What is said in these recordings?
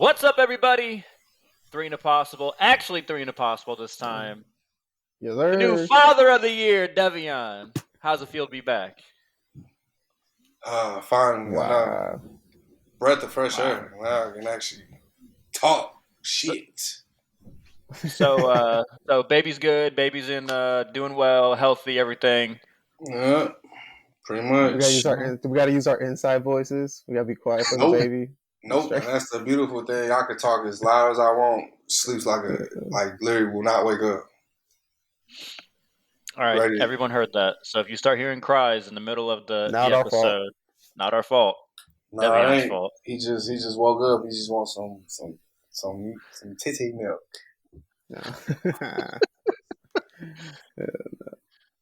What's up, everybody? Three and a possible. Actually, three and a possible this time. Yes, The new father of the year, Deveon. How's it feel to be back? Fine. Wow. Breath of fresh air. Now I can actually talk shit. So baby's good. Baby's in, doing well, healthy, everything. Yeah, pretty much. We gotta use our inside voices. We gotta be quiet for the Nope. baby. Nope, and that's the beautiful thing. I can talk as loud as I want. Sleeps like literally will not wake up. All right, Ready. Everyone heard that. So if you start hearing cries in the middle of the Not our fault. episode, not our fault. No, it Deveon's ain't. fault. He just woke up. He just wants some titty milk. No.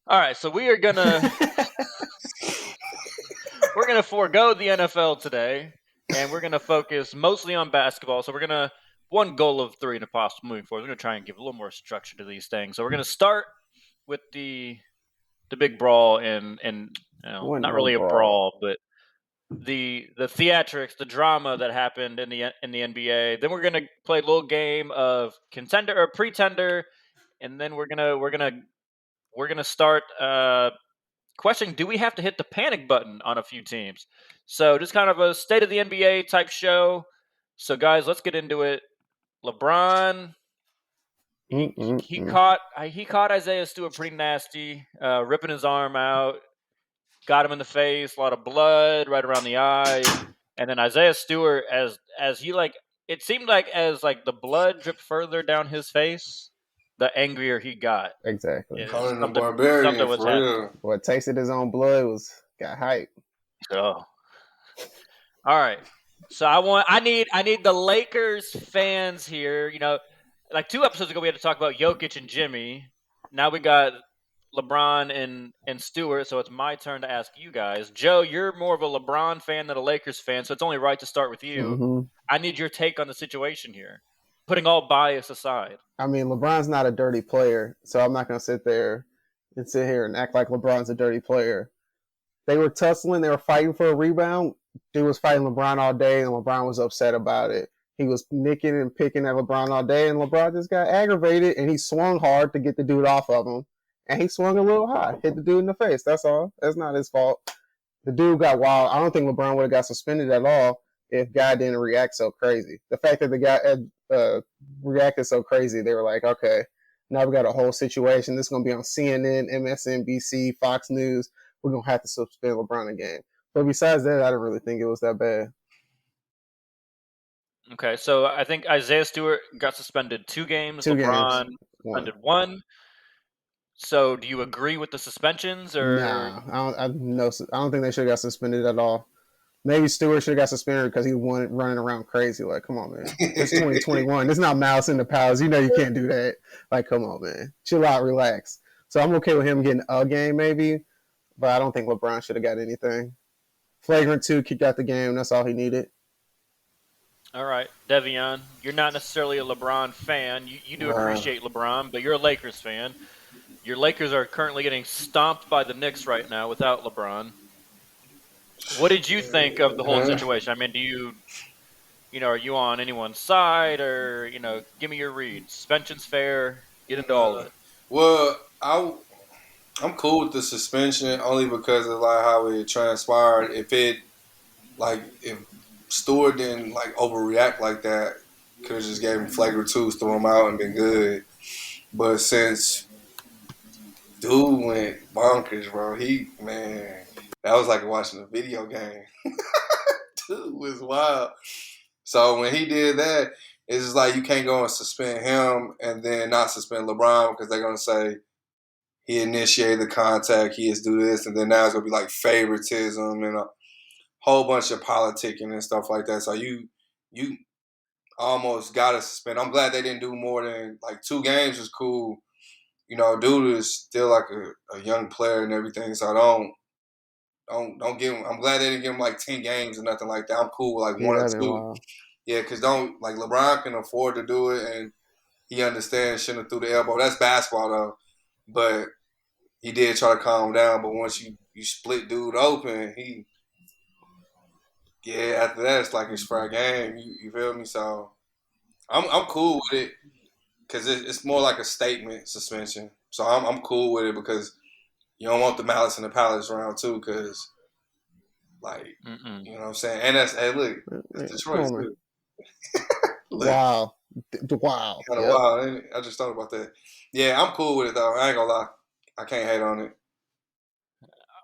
All right, so we're gonna forego the NFL today, and we're gonna focus mostly on basketball. So one goal of three and a possible moving forward. We're gonna try and give a little more structure to these things. So we're gonna start with the big brawl and not really a brawl, but the theatrics, the drama that happened in the NBA. Then we're gonna play a little game of contender or pretender, and then we're gonna start questioning: do we have to hit the panic button on a few teams? So just kind of a state of the NBA type show. So guys, let's get into it. LeBron. He caught Isaiah Stewart pretty nasty, ripping his arm out, got him in the face, a lot of blood right around the eye, and then Isaiah Stewart, as he it seemed like as the blood dripped further down his face, the angrier he got. Exactly. Calling him barbarian something was for real. What tasted his own blood got hype. Oh. All right. So I need the Lakers fans here. Like 2 episodes ago, we had to talk about Jokic and Jimmy. Now we got LeBron and Stewart, so it's my turn to ask you guys. Joe, you're more of a LeBron fan than a Lakers fan, so it's only right to start with you. Mm-hmm. I need your take on the situation here, putting all bias aside. I mean, LeBron's not a dirty player, so I'm not going to sit here and act like LeBron's a dirty player. They were tussling. They were fighting for a rebound. Dude was fighting LeBron all day, and LeBron was upset about it. He was nicking and picking at LeBron all day, and LeBron just got aggravated, and he swung hard to get the dude off of him. And he swung a little high, hit the dude in the face. That's all. That's not his fault. The dude got wild. I don't think LeBron would have got suspended at all if guy didn't react so crazy. The fact that the guy reacted so crazy, they were like, okay, now we got a whole situation. This is going to be on CNN, MSNBC, Fox News. We're going to have to suspend LeBron again. But besides that, I didn't really think it was that bad. Okay, so I think Isaiah Stewart got suspended 2 games. LeBron suspended 1. So, do you agree with the suspensions? Or nah, I don't think they should have got suspended at all. Maybe Stewart should have got suspended because he wasn't running around crazy. Like, come on, man. It's 2021. It's not Mouse in the Palace. You know you can't do that. Like, come on, man. Chill out, relax. So I'm okay with him getting a game maybe, but I don't think LeBron should have got anything. Flagrant 2, kicked out the game. That's all he needed. All right, Deveon, you're not necessarily a LeBron fan. You do appreciate LeBron, but you're a Lakers fan. Your Lakers are currently getting stomped by the Knicks right now without LeBron. What did you think of the whole situation? I mean, do you are you on anyone's side, or give me your read? Suspension's fair. Get into all of it. Well, I'm cool with the suspension only because of how it transpired. If Stewart didn't overreact like that, could have just gave him flagrant 2s, throw him out, and been good. But since dude went bonkers, bro, that was like watching a video game. Dude was wild. So when he did that, it's just like you can't go and suspend him and then not suspend LeBron because they're gonna say he initiated the contact, he is do this, and then now it's gonna be favoritism and a whole bunch of politicking and stuff like that. So you almost gotta suspend. I'm glad they didn't do more than 2 games. Was cool. Dude is still a young player and everything. So don't give him. I'm glad they didn't give him 10 games or nothing like that. I'm cool with 1 or 2. Wow. Yeah, because LeBron can afford to do it and he understands shouldn't have threw the elbow. That's basketball though. But he did try to calm down. But once you split dude open, yeah, after that it's like it's fair game. You feel me? So I'm cool with it because it's more like a statement suspension. So I'm cool with it because you don't want the malice in the palace round two because like Mm-mm. you know what I'm saying. And that's hey look, that's Come Detroit on, man. too. Look, Wow. Wow. kind of Yep. wild. Ain't it? I just thought about that. Yeah, I'm cool with it though. I ain't gonna lie. I can't hate on it.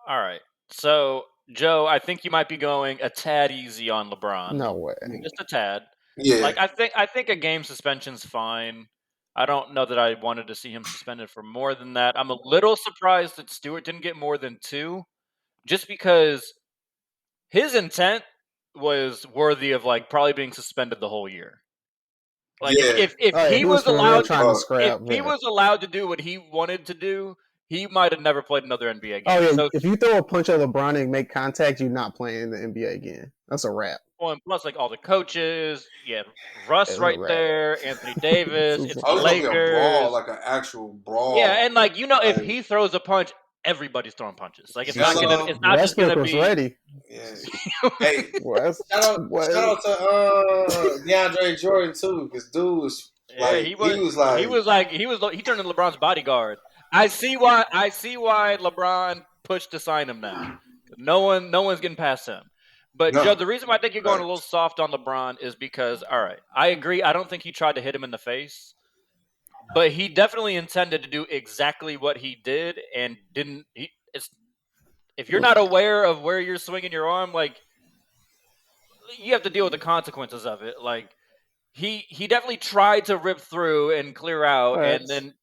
All right. So, Joe, I think you might be going a tad easy on LeBron. No way. Just a tad. Yeah. Like I think a game suspension's fine. I don't know that I wanted to see him suspended for more than that. I'm a little surprised that Stewart didn't get more than 2, just because his intent was worthy of like probably being suspended the whole year. Like Yeah. if Oh, yeah, he was for real allowed trying to if scrap. he Yeah. was allowed to do what he wanted to do, he might have never played another NBA game. Oh yeah, So if you throw a punch at LeBron and make contact, you're not playing in the NBA again. That's a wrap. well, and plus like all the coaches, yeah, Russ It's a right wrap. there, Anthony Davis, it's the Oh, it's gonna be a brawl, Lakers. like an actual brawl. Yeah, and like if Like, he throws a punch, every's throwing punches. Like it's Melo- not just Westbrook gonna was be ready. yeah. Hey, West, shout out to DeAndre Jordan too, because dude was yeah, like he turned into LeBron's bodyguard. I see why LeBron pushed to sign him now. No one's getting past him. But No. Joe, the reason why I think you're going a little soft on LeBron is because, all right, I agree. I don't think he tried to hit him in the face, but he definitely intended to do exactly what he did and didn't. If you're not aware of where you're swinging your arm, like you have to deal with the consequences of it. Like he definitely tried to rip through and clear out, and then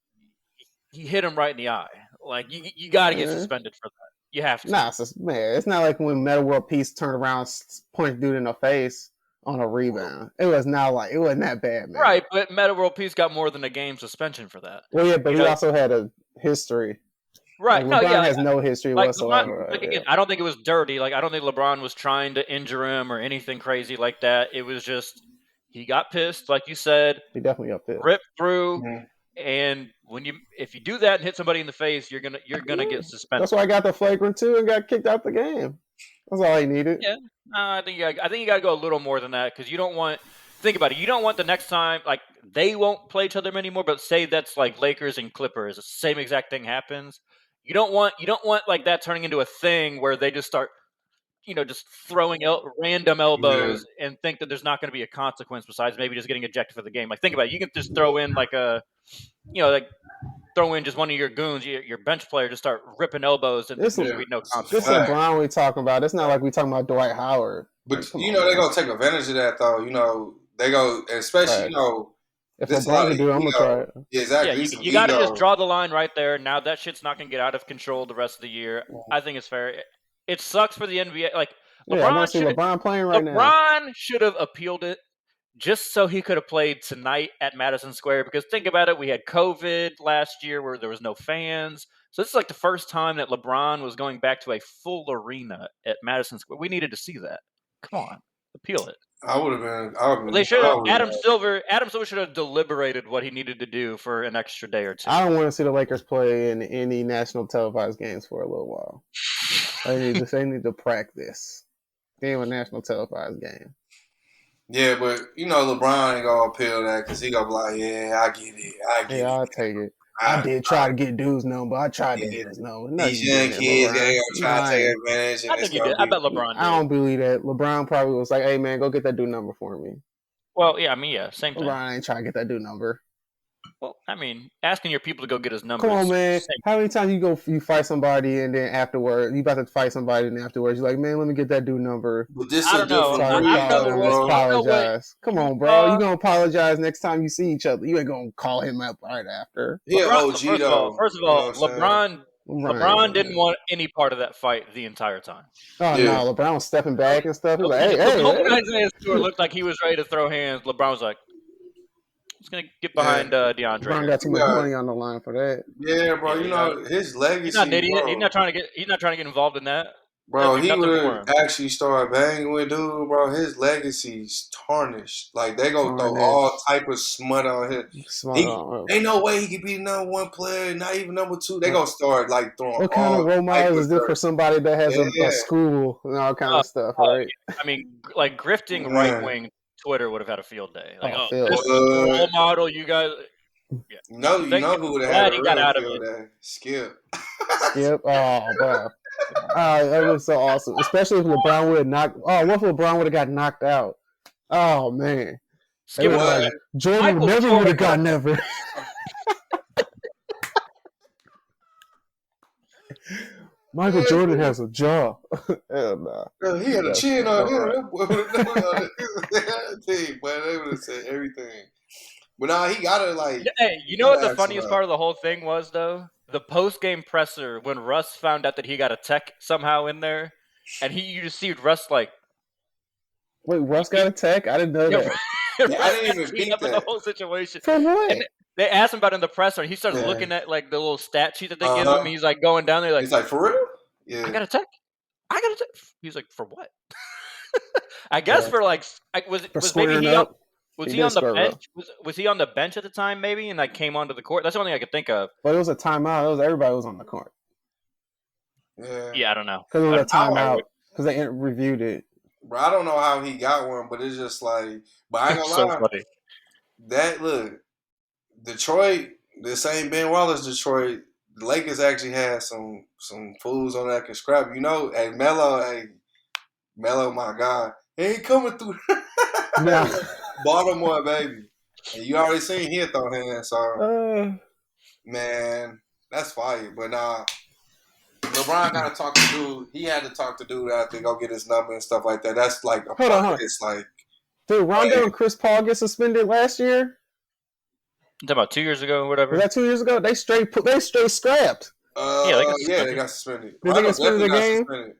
he hit him right in the eye. Like you got to get suspended for that. You have to. Nah, man, it's not like when Meta World Peace turned around, punched dude in the face on a rebound. It was not like it wasn't that bad, man. Right, but Meta World Peace got more than a game suspension for that. Well, yeah, but he also had a history. Right, like, LeBron has no history whatsoever. LeBron, again, I don't think it was dirty. Like I don't think LeBron was trying to injure him or anything crazy like that. It was just he got pissed, like you said. He definitely got pissed. Ripped through. And if you do that and hit somebody in the face, you're gonna get suspended. That's why I got the flagrant 2 and got kicked out the game. That's all he needed. Yeah, I think you got to go a little more than that because you don't want. Think about it. You don't want the next time like they won't play each other anymore. But say that's like Lakers and Clippers, the same exact thing happens. You don't want like that turning into a thing where they just start, just throwing random elbows and think that there's not going to be a consequence besides maybe just getting ejected for the game. Like think about it. You can just throw in like throw in just one of your goons, your bench player, just start ripping elbows, and there's be no consequence. This is LeBron we talking about. It's not like we talking about Dwight Howard. But they're gonna take advantage of that though. They go, especially if LeBron can do it, I'm gonna try it. Yeah, exactly. Yeah, you got to just draw the line right there. Now that shit's not gonna get out of control the rest of the year. I think it's fair. It sucks for the NBA. Like LeBron, I want to see LeBron playing right now. LeBron should have appealed it just so he could have played tonight at Madison Square. Because think about it, we had COVID last year where there was no fans. So this is like the first time that LeBron was going back to a full arena at Madison Square. We needed to see that. Come on, appeal it. I would have been. They should have. Adam Silver should have deliberated what he needed to do for an extra day or two. I don't want to see the Lakers play in any national televised games for a little while. They need to practice. Game a national televised game. Yeah, but LeBron ain't gonna appeal that because he gonna be like, yeah, I get it. I'll take it. I did try to get dude's number. I tried to get his number. These young kids, they gonna try to take advantage. I think he did. I bet LeBron did. I don't believe that. LeBron probably was like, hey, man, go get that dude number for me. Well, yeah, same thing. LeBron ain't trying to get that dude number. Well, asking your people to go get his number. Come on, man. How many times you fight somebody and then afterwards, you about to fight somebody and afterwards you're like, man, let me get that dude number. But this I don't know. Apologize. Come on, bro. You gonna apologize next time you see each other. You ain't gonna call him up right after. Yeah, OG though. First of all, LeBron didn't want any part of that fight the entire time. Oh no, LeBron was stepping back and stuff. He was like, hey. Isaiah Stewart looked like he was ready to throw hands. LeBron was like, "He's gonna get behind DeAndre." LeBron got too much money on the line for that. Yeah, bro. His legacy. He's not an idiot. He's not trying to get involved in that. Bro, do he nothing would for have him. actually started banging with dude, bro. His legacy's tarnished. Like they gonna throw all Tarnished. type of smut on him. Ain't no way he could be the number one player, not even number two. They gonna start like throwing What kind of all role type models of is this dirt. for somebody that has a Yeah, school and all kind Uh, of stuff, oh, right? I mean, like grifting right man. wing Twitter would have had a field day. Like, Oh, oh, Phil. this is the role What? model, you guys. Yeah. You Thank know I'm who would have had glad a he got real out of field it. day? Skip. Skip. Oh, bro. That was so awesome. Especially if LeBron would have knocked. Oh, what if LeBron would have got knocked out? Oh man, they Skip would would have have What? like been Jordan Michael never would Jordan have would got have. never. Michael Jordan has a jaw. Hell nah. He had a That's chin on him. hard. That boy would have known the team, but they would have said everything. But nah, he gotta like Hey, you he know what gotta the ask him funniest out. part of the whole thing was though? The post game presser when Russ found out that he got a tech somehow in there, and you just see Russ like, Wait, Russ got a tech? I didn't know yeah, that. Yeah, I Russ didn't got even teed peep up in the that. whole situation. For And what? they asked him about it in the presser, and he starts Yeah. looking at like the little stat sheet that they Uh give him. huh. He's like going down there, like, He's like, for real? I Yeah. got a tech. I got a tech. He's like, for what? I guess Yeah. for like, For was maybe squaring he on up? was He he did on the square bench? up. Was he on the bench at the time maybe, and like came onto the court? That's the only thing I could think of. But it was a timeout. It was everybody was on the court Yeah. Yeah, I don't know. because it was a I don't, timeout because they reviewed it. bro, I don't know how he got one, but it's just like, but I ain't gonna So lie. funny. That look, Detroit, this ain't Ben Wallace Detroit. The Lakers actually had some fools on that can scrap. You know, hey Melo, my God, he ain't coming through. Nah. Baltimore, baby. And you already seen he throw hands, so Uh, man, that's fire. But nah, LeBron gotta talk to dude. He had to talk to dude after go get his number and stuff like that. That's like a hold part on, hold of on. his like Did Rondo plan. and Chris Paul get suspended last year? Talking about 2 years ago or whatever. Was that 2 years ago? They straight scrapped. Yeah, they got Yeah, they suspended. got suspended. Did they Rondo get suspended definitely the got game? suspended.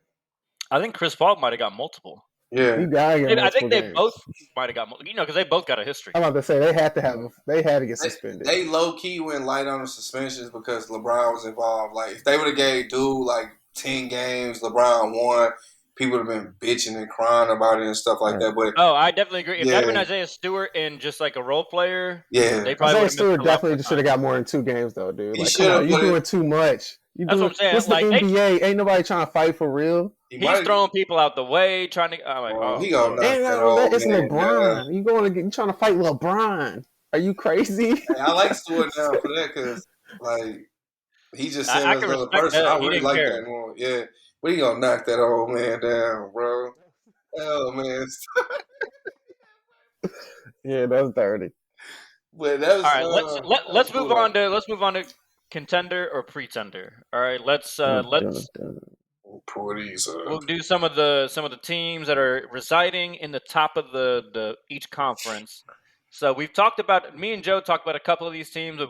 I think Chris Paul might have got multiple. Yeah. He gotta get I multiple think they both games. might have got multiple. You know, because they both got a history. I'm about to say they had to get suspended. They low key went light on the suspensions because LeBron was involved. Like if they would have gave dude like 10 games, LeBron won. People would have been bitching and crying about it and stuff like that. But Oh, I definitely agree. If that had yeah, been Isaiah Stewart and just like a role player, yeah, they probably would Isaiah have missed Stewart a lot more definitely should time. have got more than 2 games though, dude. he Like, come should on, have. you But doing too much. That's what I'm saying. This is the Like NBA. Ain't nobody trying to fight for real. he's throwing people out the way, trying to. I'm like, he oh gonna Lord. knock And that not only that, old it's man down. LeBron. You trying to fight LeBron? Are you crazy? Hey, I like Stewart now for that because like he just said I as can another respect person. that. I He really didn't like care. that more. Yeah, but he gonna knock that old man down, bro. Hell man, Yeah, that's dirty. but that All was right, that was let's cool move though. on to contender or pretender. All right, let's Pour these up. we'll do some of the teams that are residing in the top of the each conference. So we've talked about me and Joe talked about a couple of these teams.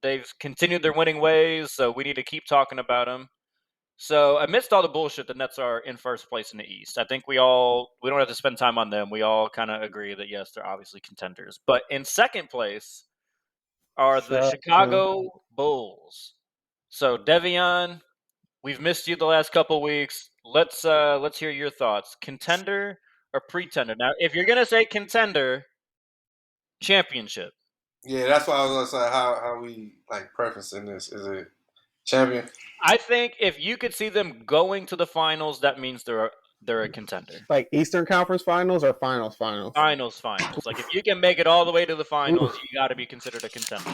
They've continued their winning ways, so we need to keep talking about them. So amidst all the bullshit, the Nets are in first place in the East. I think we don't have to spend time on them. We all kind of agree that yes, they're obviously contenders. But in second place are the Chicago Bulls. So Deveon, we've missed you the last couple weeks. Let's hear your thoughts. Contender or pretender? Now, if you're gonna say contender, championship. Yeah, that's why I was gonna say how we like preferencing this. Is it champion? I think if you could see them going to the finals, that means they're a contender. Like Eastern Conference Finals or Finals? Finals. Like if you can make it all the way to the finals, Ooh. you got to be considered a contender.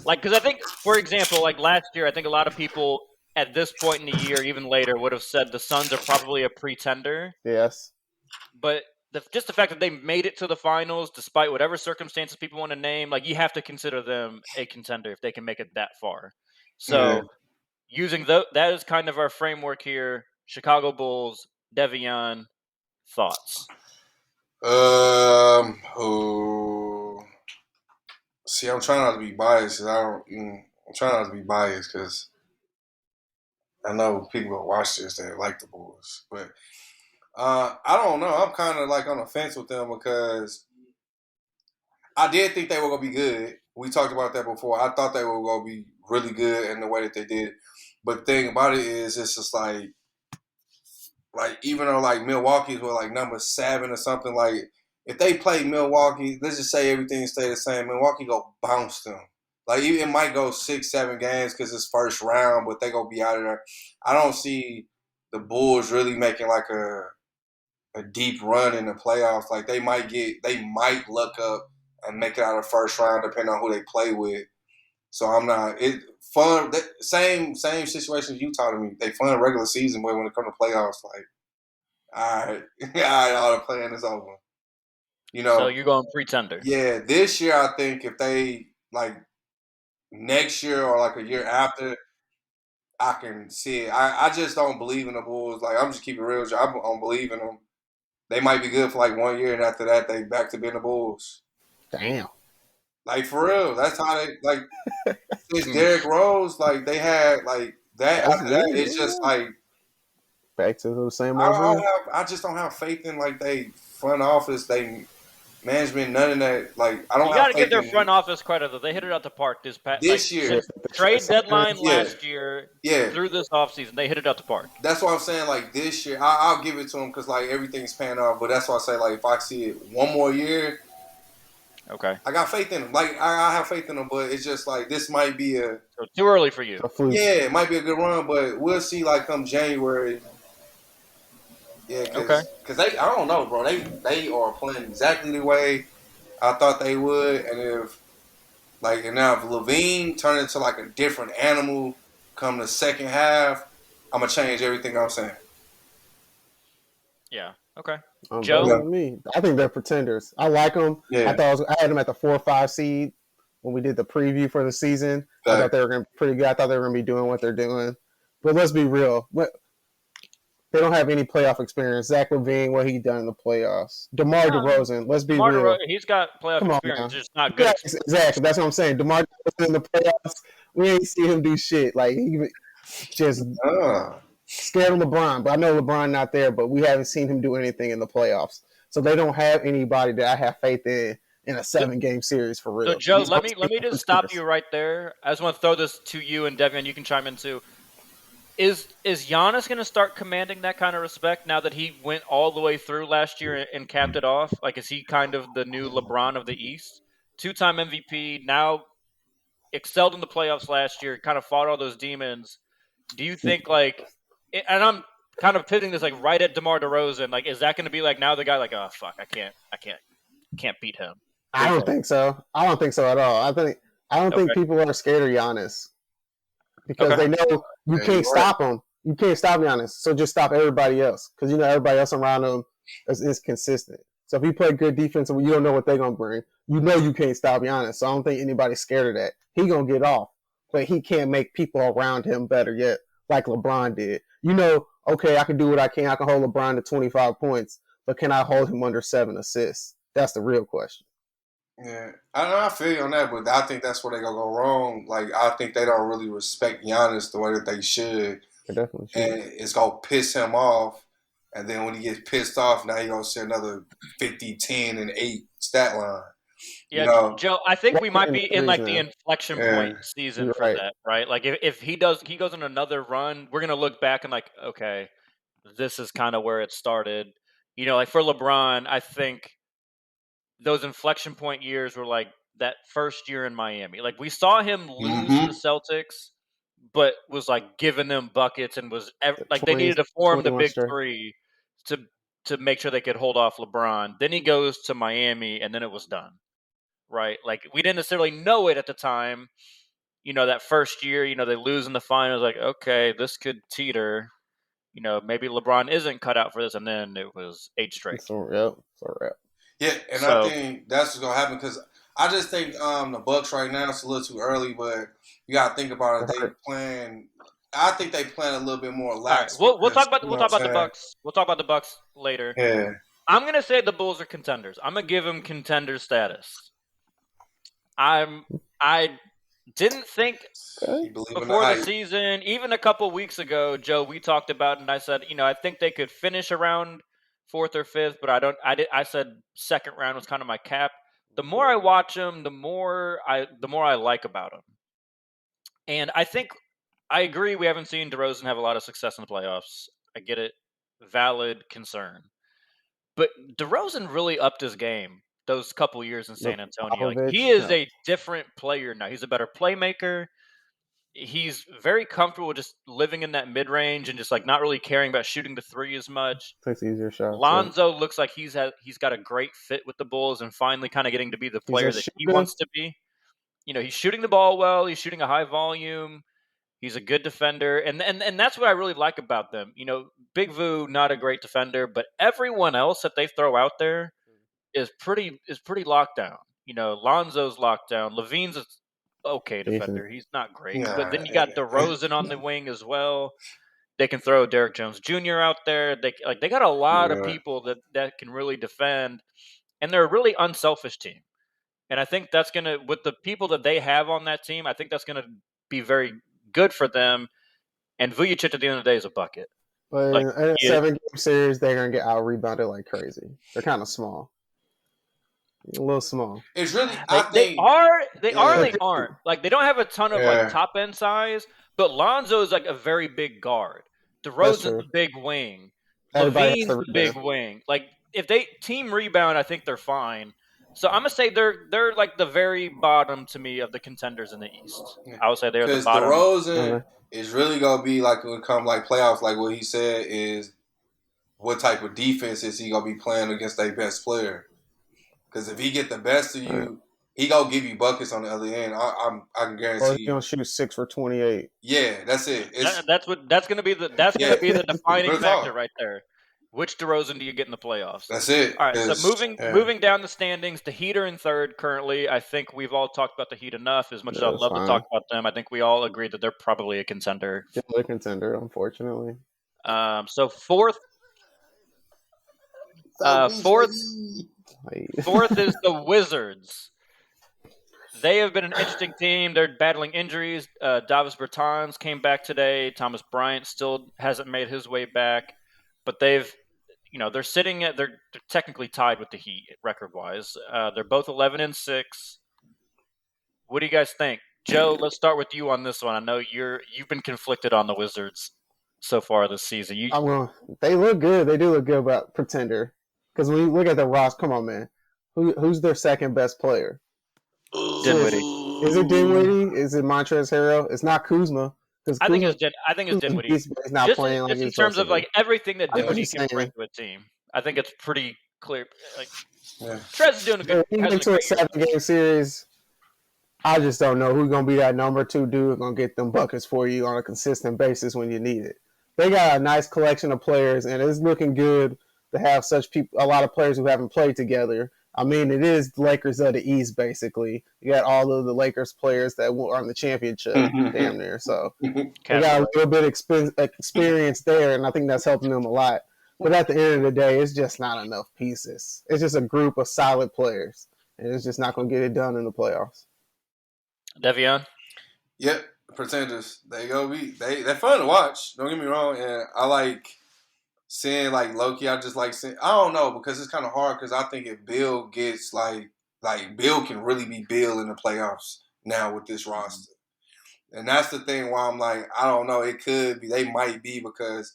Like because I think, for example, like last year, I think a lot of people at this point in the year, even later, would have said the Suns are probably a pretender. Yes. But just the fact that they made it to the finals, despite whatever circumstances people want to name, like you have to consider them a contender if they can make it that far. So using that is kind of our framework here. Chicago Bulls, Deveon, thoughts. Who? See, I'm trying not to be biased. 'Cause I'm trying not to be biased because I know people will watch this that like the Bulls, but I don't know. I'm kind of like on the fence with them because I did think they were gonna be good. We talked about that before. I thought they were gonna be really good in the way that they did. But the thing about it is, it's just like like even though like Milwaukee's were like number 7 or something, like if they play Milwaukee, let's just say everything stay the same, Milwaukee go bounce them. Like it might go 6-7 games because it's first round, but they gonna be out of there. I don't see the Bulls really making like a deep run in the playoffs. Like they might luck up and make it out of the first round depending on who they play with. So I'm not fun. Same situation as you taught me. They fun regular season, but when it comes to playoffs, like all right, all the playing is over. You know. So you're going pretender. Yeah, this year I think if they like next year or like a year after, I can see it. I just don't believe in the Bulls. Like I'm just keeping it real with you. I don't believe in them. They might be good for like 1 year, and after that, they back to being the Bulls. Damn. Like for real, that's how they like. Since Derrick Rose, like they had like that. That's After that, it, it's just yeah. like Back to the same old. I just don't have faith in like they front office, they management, none of that. Like I don't You have got to faith give their in front office credit though. They hit it out the park this year. since trade deadline Yeah. last year Yeah. through this offseason. They hit it out the park. That's what I'm saying. Like this year, I'll give it to them because like everything's paying off. But that's why I say like if I see it one more year, okay, I got faith in them. Like I have faith in them, but it's just like this might be so too early for you. Yeah, it might be a good run, but we'll see. Like come January. Yeah, because I don't know, bro. They are playing exactly the way I thought they would, and if Levine turned into like a different animal come the second half, I'm gonna change everything I'm saying. Yeah. Okay. Joe, me. I think they're pretenders. I like them. Yeah. I had them at the 4 or 5 seed when we did the preview for the season. Right. I thought they were going to be pretty good. I thought they were going to be doing what they're doing. But let's be real. They don't have any playoff experience. Zach LaVine, what he done in the playoffs. DeMar DeRozan, let's be real. He's got playoff experience, just not good. Yeah, exactly. That's what I'm saying. DeMar DeRozan in the playoffs, we ain't see him do shit. Like, he just scared of LeBron. But I know LeBron not there, but we haven't seen him do anything in the playoffs. So they don't have anybody that I have faith in a 7-game series for real. So, Joe, let me just stop you right there. I just want to throw this to you and Deveon. You can chime in too. Is Giannis going to start commanding that kind of respect now that he went all the way through last year and capped it off? Like, is he kind of the new LeBron of the East? 2-time MVP, now excelled in the playoffs last year, kind of fought all those demons. Do you think, like, and I'm kind of pitting this, like, right at DeMar DeRozan, like, is that going to be, like, now the guy, like, oh, fuck, I can't beat him? I don't think so. I don't think so at all. I don't think people are scared of Giannis. Because they know you can't stop him. You can't stop Giannis. So just stop everybody else. Because you know everybody else around him is consistent. So if you play good defense, you don't know what they're going to bring. You know you can't stop Giannis. So I don't think anybody's scared of that. He's going to get off. But he can't make people around him better yet, like LeBron did. You know, okay, I can do what I can. I can hold LeBron to 25 points. But can I hold him under 7 assists? That's the real question. Yeah, I feel you on that, but I think that's where they're going to go wrong. Like, I think they don't really respect Giannis the way that they should. They definitely should. And it's going to piss him off. And then when he gets pissed off, now you're going to see another 50, 10, and 8 stat line. Yeah, Joe, I think we might be in, like, the inflection point season for that, right? Like, if he goes on another run, we're going to look back and, like, okay, this is kind of where it started. You know, like, for LeBron, I think those inflection point years were like that first year in Miami. Like we saw him lose to the Celtics, but was like giving them buckets and was like they needed to form the big three to make sure they could hold off LeBron. Then he goes to Miami and then it was done. Right? Like we didn't necessarily know it at the time. You know, that first year, you know, they lose in the finals, like, okay, this could teeter. You know, maybe LeBron isn't cut out for this, and then it was 8 straight. It's a wrap. Yeah, and I think that's what's gonna happen because I just think the Bucks right now it's a little too early, but you gotta think about it. They playing. I think they plan a little bit more lax. All right, we'll talk about the Bucks. We'll talk about the Bucks later. Yeah, I'm gonna say the Bulls are contenders. I'm gonna give them contender status. I didn't think before the season, even a couple weeks ago, Joe, we talked about it, and I said, you know, I think they could finish around 4th or 5th, but I said second round was kind of my cap. The more I watch them, the more I like about them. And I think I agree we haven't seen DeRozan have a lot of success in the playoffs. I get it. valid concern. But DeRozan really upped his game those couple years in San Antonio. Like, he is a different player now. He's a better playmaker. He's very comfortable just living in that mid range and just like not really caring about shooting the three as much. Takes easier shots. Lonzo looks like he's got a great fit with the Bulls and finally kind of getting to be the player that he wants to be. You know, he's shooting the ball well. He's shooting a high volume. He's a good defender, and that's what I really like about them. You know, Big Vu, not a great defender, but everyone else that they throw out there is pretty locked down. You know, Lonzo's locked down. Levine's a okay defender. He's not great, but then you got DeRozan on the wing as well. They can throw Derrick Jones Jr. out there. They got a lot of people that can really defend, and they're a really unselfish team. And I think that's gonna, with the people that they have on that team, I think that's gonna be very good for them. And Vujacic at the end of the day is a bucket. But in a 7-game series, they're gonna get out rebounded like crazy. They're kind of small, a little small. It's really they are and they aren't. Like, they don't have a ton of like top end size, but Lonzo is like a very big guard. DeRozan's a big wing. Levine's the big wing. Like, if they team rebound, I think they're fine. So I'm gonna say they're like the very bottom to me of the contenders in the East. I would say they're the bottom. Because DeRozan is really gonna be like when it comes like playoffs. Like what he said is, what type of defense is he gonna be playing against their best player? Because if he get the best of you, he gonna give you buckets on the other end. I can guarantee. Or he's gonna shoot 6 for 28. Yeah, that's it. That's gonna be the defining factor right there. Which DeRozan do you get in the playoffs? That's it. All right, so moving down the standings, the Heat are in third currently. I think we've all talked about the Heat enough. As much as I'd love to talk about them, I think we all agree that they're probably a contender. They're a contender, unfortunately. So fourth is the Wizards. They have been an interesting team. They're battling injuries. Davis Bertans came back today. Thomas Bryant still hasn't made his way back. But they're technically tied with the Heat record-wise. They're both 11-6. What do you guys think, Joe? Let's start with you on this one. I know you've been conflicted on the Wizards so far this season. They look good. They do look good, but pretender. Because when you look at the roster, come on, man, who's their second best player? Dinwiddie. Is it Dinwiddie? Is it Montrezl Harrell? It's not Kuzma. I think it's Dinwiddie. He's not playing like just in terms of like everything that Dinwiddie can bring to a team. I think it's pretty clear. Like, Trez is doing a good. Even to a 7-game series, I just don't know who's gonna be that number 2 dude gonna get them buckets for you on a consistent basis when you need it. They got a nice collection of players, and it's looking good to have such people. A lot of players who haven't played together. I mean, it is the Lakers of the East, basically. You got all of the Lakers players that were on the championship, damn near. So they got a little bit of experience there, and I think that's helping them a lot. But at the end of the day, it's just not enough pieces. It's just a group of solid players, and it's just not going to get it done in the playoffs. Deveon? Yep, pretenders. They're fun to watch. Don't get me wrong, and I like seeing like Loki. I just like seeing. I don't know, because it's kind of hard, because I think if Bill gets like Bill can really be Bill in the playoffs now with this roster, and that's the thing why I'm like, I don't know. It could be. They might be, because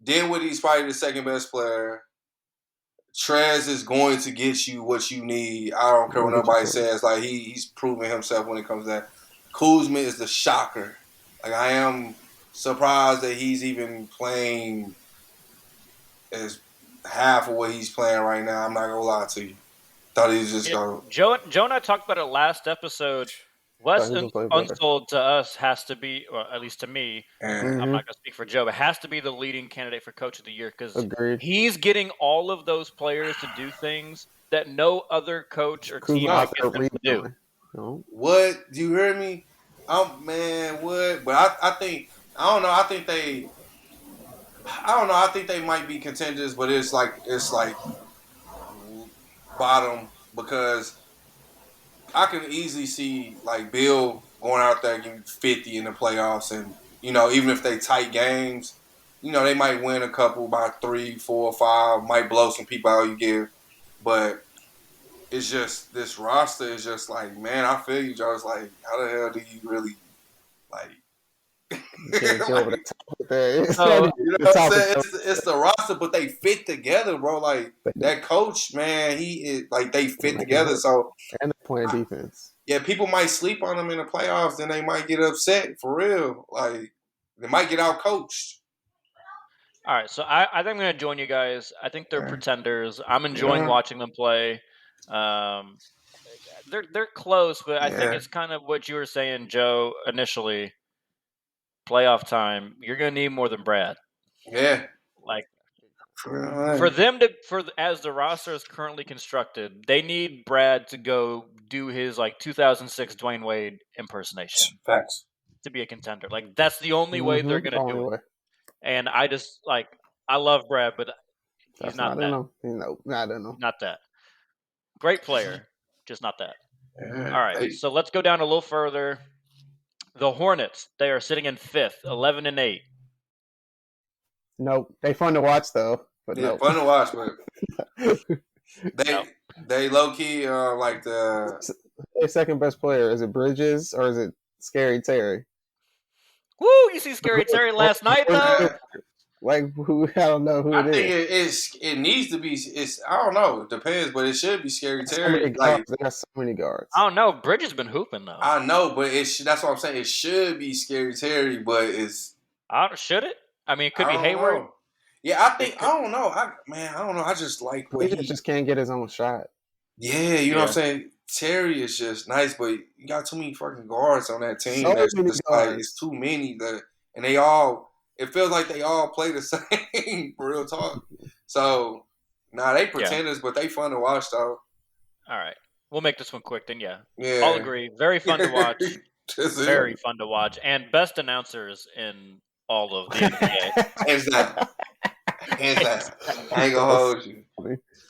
Dinwiddie's probably the second best player. Trez is going to get you what you need. I don't care what nobody says. Like he's proven himself when it comes to that. Kuzma is the shocker. Like, I am surprised that he's even playing as half of what he's playing right now. I'm not gonna lie to you. Thought he was just going. Joe and I talked about it last episode. Wes Unseld to us has to be, or at least to me, I'm not going to speak for Joe, but has to be the leading candidate for Coach of the Year, because he's getting all of those players to do things that no other coach or team can get them to do. No. What? Do you hear me? Man, what? But I think, I don't know. I think they might be contenders, but it's like bottom, because I can easily see like Bill going out there getting 50 in the playoffs, and even if they tight games, they might win a couple by 3, 4, 5, might blow some people out you give, but it's just this roster is just like, man, I feel you, Joe. It's like, how the hell do you really like? Can't get over the top there. It's So- not You know the what I'm top saying? of It's the roster, but they fit together, bro. Like that coach, man, he is like they fit together. So and the point of defense. yeah, people might sleep on them in the playoffs, then they might get upset for real. Like they might get out coached. all right, so I think I'm going to join you guys. I think they're Yeah. pretenders. I'm enjoying Yeah. watching them play. They're close, but I think Yeah. it's kind of what you were saying, Joe. Initially, playoff time, you're going to need more than Brad. Yeah. Like For for them to as the roster is currently constructed, they need Brad to go do his like 2006 Dwayne Wade impersonation facts. to be a contender. Like that's the only way they're going to Only do it. way. And I just like I love Brad, but he's That's not not in that. them. I don't know. Not that. Great player, just not that. Yeah. All right, so let's go down a little further. The Hornets, they are sitting in 5th, 11-8. Nope. They fun to watch though, but Yeah, nope. fun to watch, but Nope. they low key like the Their second best player, is it Bridges or is it Scary Terry? Woo! You see Scary Terry last night though. Like who? I don't know who I it think is. it needs to be. It's I don't know. It depends, but it should be Scary So many Terry. guards. Like They got so many guards. I don't know. Bridges been hooping though. I know, but that's what I'm saying. It should be Scary Terry, but it's Should it? I mean, it could I be don't Hayward. know. Yeah, I think I don't know. I don't know. I just like what Bridges just can't get his own shot. Yeah, you know what I'm Yeah. saying. Terry is just nice, but you got too many fucking guards on that team. So That's many just like guards. it's too many. And they all. It feels like they all play the same. For real talk. So, they pretenders, but they fun to watch though. All right, we'll make this one quick then. Yeah, Yeah, I'll agree. Very fun to watch. Just Very fun to watch, and best announcers in all of the NBA. hands down. Hands down. I ain't gonna hold you.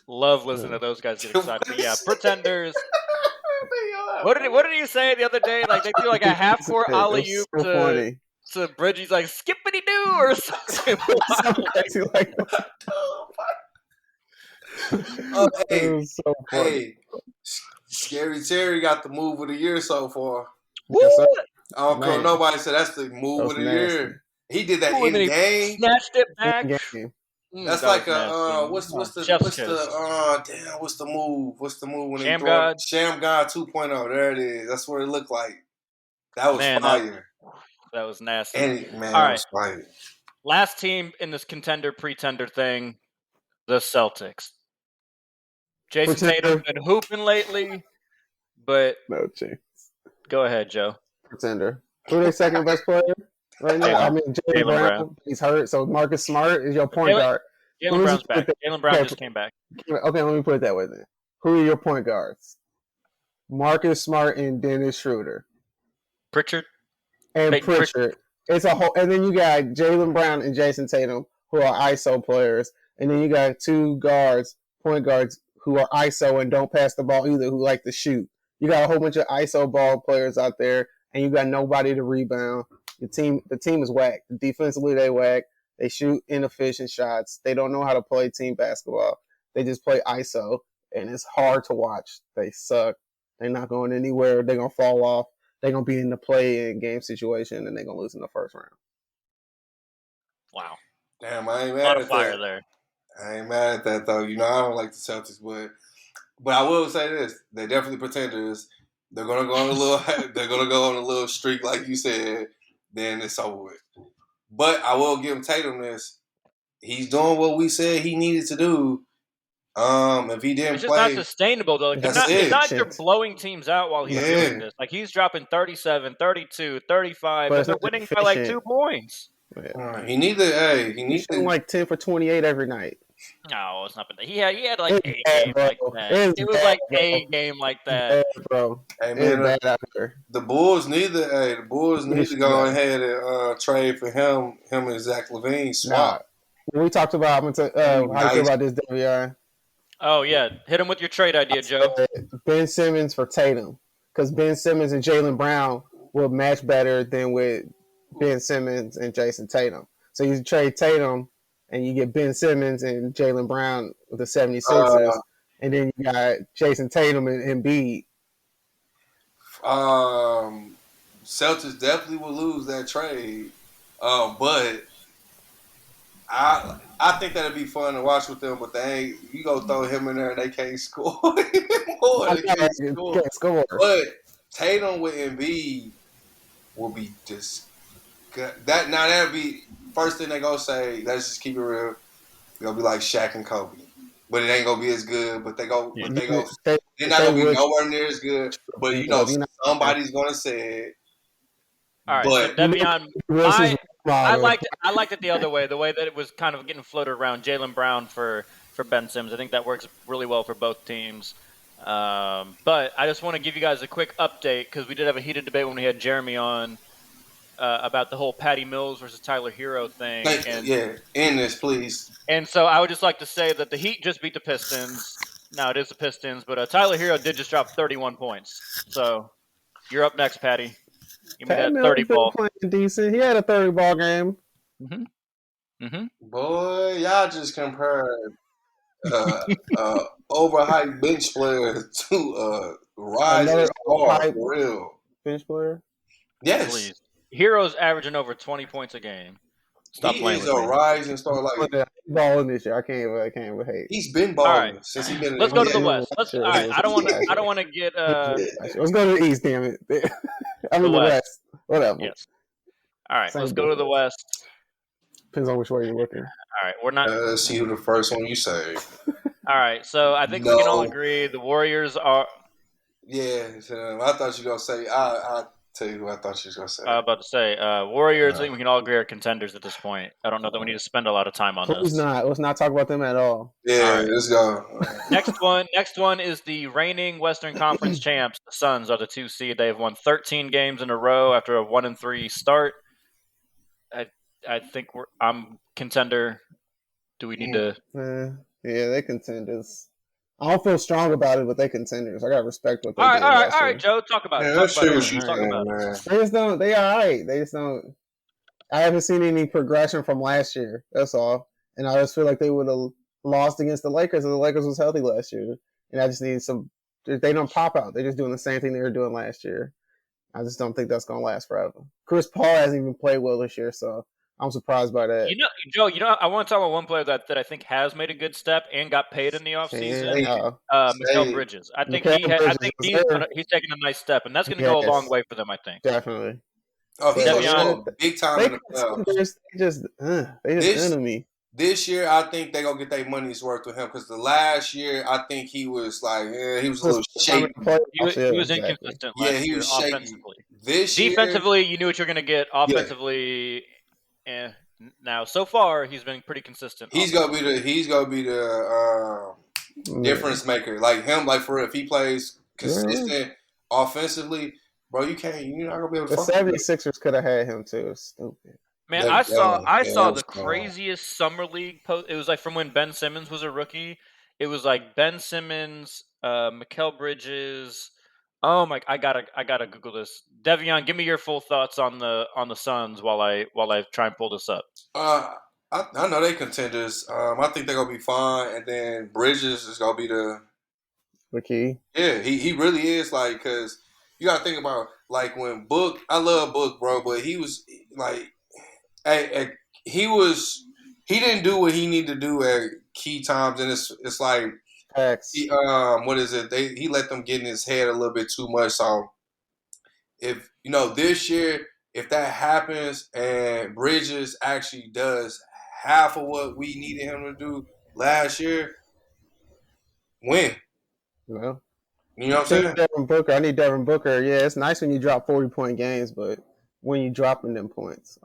Love listening to those guys get excited. But yeah, pretenders. What did he say the other day? Like they do like a half court alley oop so funny. to Bridges, like skippity doo or something. Like, it was so funny. Hey, Scary Terry got the move of the year so far. Yes, sir. I don't care. Man. Nobody said that's the move That of the was year. He did that Ooh, and in then he game. snatched it back. Game. That's That like was a nasty. what's the Chef's what's kiss. what's the move? What's the move when Sham they throw God? Sham God 2.0? There it is. That's what it looked like. That was Man, fire. That was nasty. And man, All that right. was fire. Last team in this contender pretender thing, the Celtics. Jason Pretender. Tatum's been hooping lately, but No chance. go ahead, Joe. Pretender. Who their second best player right now? I mean, Jaylen Brown. He's hurt, so Marcus Smart is your point guard. Jaylen Brown's back. Jaylen Brown just came back. Okay, let me put it that way then. Who are your point guards? Marcus Smart and Dennis Schroeder. Pritchard. And Peyton Pritchard. It's a whole, and then you got Jaylen Brown and Jason Tatum, who are ISO players, and then you got two guards, point guards, who are ISO and don't pass the ball either, who like to shoot. You got a whole bunch of ISO ball players out there, and you got nobody to rebound. The team is whack. Defensively, they whack. They shoot inefficient shots. They don't know how to play team basketball. They just play ISO, and it's hard to watch. They suck. They're not going anywhere. They're going to fall off. They're going to be in the play-in game situation, and they're going to lose in the first round. Wow. Damn, I ain't A mad lot at of fire that. there. I ain't mad at that though. You know, I don't like the Celtics, but I will say this: they're definitely pretenders. They're gonna go on a little. They're gonna go on a little streak, like you said. Then it's over with. But I will give Tatum this. He's doing what we said he needed to do. If he didn't It's just play, not sustainable, though. Like, That's it's not it. you're blowing teams out while he's doing this. Like, he's dropping 37, 32, 35, But and it's they're not winning by like efficient. 2 points. he need to. He He's needs shooting to. like 10 for 28 every night. No, it's not been that. He had like It's a bad, game bro. like that. It's It was bad, like bro. a game like that. Bad, bro. Hey It's man, bad out there. the Bulls need to. The Bulls need to go Yeah. ahead and trade for him. Him and Zach LaVine swap. When we talked about, how do you feel about this, Deveon? Oh, yeah. Hit him with your trade idea, Joe. Ben Simmons for Tatum. Because Ben Simmons and Jaylen Brown will match better than with Ben Simmons and Jason Tatum. So you trade Tatum and you get Ben Simmons and Jaylen Brown with the 76ers. And then you got Jason Tatum and Embiid. Celtics definitely will lose that trade. But I think that'd be fun to watch with them, but they ain't. You go throw him in there and they can't score. They can't score. Can't score. But Tatum with Embiid will be just that. Now that'll be first thing they gonna say. Let's just keep it real. They'll be like Shaq and Kobe, but it ain't gonna be as good. But they're not gonna be nowhere near as good. But somebody's gonna say it. All right, but so Deveon, I liked it the other way, the way that it was kind of getting floated around Jaylen Brown for Ben Simmons. I think that works really well for both teams. But I just want to give you guys a quick update because we did have a heated debate when we had Jeremy on about the whole Patty Mills versus Tyler Hero thing. End this, please. And so I would just like to say that the Heat just beat the Pistons. Now it is the Pistons, but Tyler Hero did just drop 31 points. So you're up next, Patty. Give me that 30 ball. Playing decent. He had a 30-ball game. Boy, y'all just compared overhyped bench player to rising star for real. Bench player? Yes. Please. Hero's averaging over 20 points a game. Stop playing with me. He is a rising star. Like balling this year. I can't even hate. He's been balling since he's been. Let's go to the West. All right. I don't want to get. Let's go to the East. Damn it. I mean the West. Whatever. Yes. All right. Let's go to the West. Depends on which way you're looking. All right. We're not. Let's see who the first one you say. All right. So I think we can all agree the Warriors are. Yeah. I thought you were gonna say. I'll tell you who I thought you was gonna say. I was about to say Warriors. I think we can all agree are contenders at this point. I don't know that we need to spend a lot of time on this. Let's not talk about them at all. Yeah, let's go. Next one is the reigning Western Conference champs. The Suns are the 2 seed. They have won 13 games in a row after a 1-3 start. I think I'm contender. Do we need to? Yeah, they contenders. I don't feel strong about it, but they contenders. I got respect what they all did. All right, Joe. Talk about it. Talk about it. They just don't. They all right. They just don't. I haven't seen any progression from last year. That's all. And I just feel like they would have lost against the Lakers, and the Lakers was healthy last year. And I just need some. They don't pop out. They're just doing the same thing they were doing last year. I just don't think that's gonna last forever. Chris Paul hasn't even played well this year, so I'm surprised by that. Joe, I want to talk about one player that I think has made a good step and got paid in the offseason. Mikal Bridges. I think he's taking a nice step, and that's going to go a long way for them, I think. Definitely. Oh, he's Deveon, big time in the playoffs. They just enemy. This year, I think they're going to get their money's worth with him because the last year, I think he was like, he was a little shaky. He was inconsistent last year offensively. Defensively, you knew what you're going to get. Offensively, now so far he's been pretty consistent. He's gonna be the difference maker. Like him, like for real, if he plays consistent offensively, bro, you're not gonna be able to. The 76ers could have had him too. Stupid. Man, I saw the craziest summer league post. It was like from when Ben Simmons was a rookie. It was like Ben Simmons, Mikal Bridges. Oh my! I gotta Google this. Deveon, give me your full thoughts on the Suns while I try and pull this up. I know they contenders. I think they're gonna be fine, and then Bridges is gonna be the key. Yeah, he really is like because you gotta think about like when Book. I love Book, bro, but he was like, he didn't do what he needed to do at key times, and it's like. What is it? He let them get in his head a little bit too much. So if this year, if that happens and Bridges actually does half of what we needed him to do last year, win. Well, you know what I'm saying? I need Devin Booker. Yeah, it's nice when you drop 40-point games, but when you dropping them points,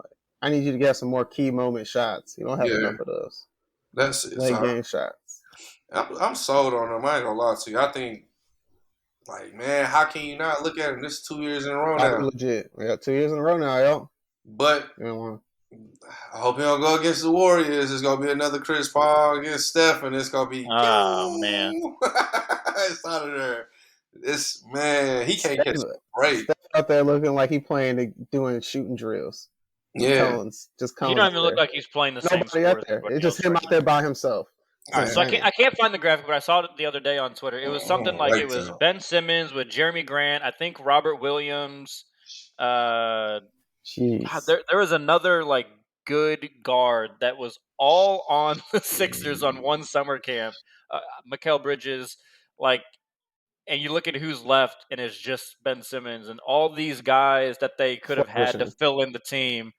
I need you to get some more key moment shots. You don't have enough of those. That's it. Late game shots. I'm sold on him. I ain't gonna lie to you. I think, like, man, how can you not look at him? This is 2 years in a row now. Legit. We got 2 years in a row now, yo. But I hope he don't go against the Warriors. It's gonna be another Chris Paul against Steph, and it's gonna be man. It's out of there. He can't catch a break. Steph out there looking like he doing shooting drills. Yeah, just he don't even look like he's playing the same sport. Out there. It's just him out there by himself. All right, so I can't find the graphic, but I saw it the other day on Twitter. It was something like it was Ben Simmons with Jeremy Grant, I think Robert Williams. There was another like good guard that was all on the Sixers on one summer camp. Mikal Bridges, and you look at who's left, and it's just Ben Simmons and all these guys that they could have had to fill in the team.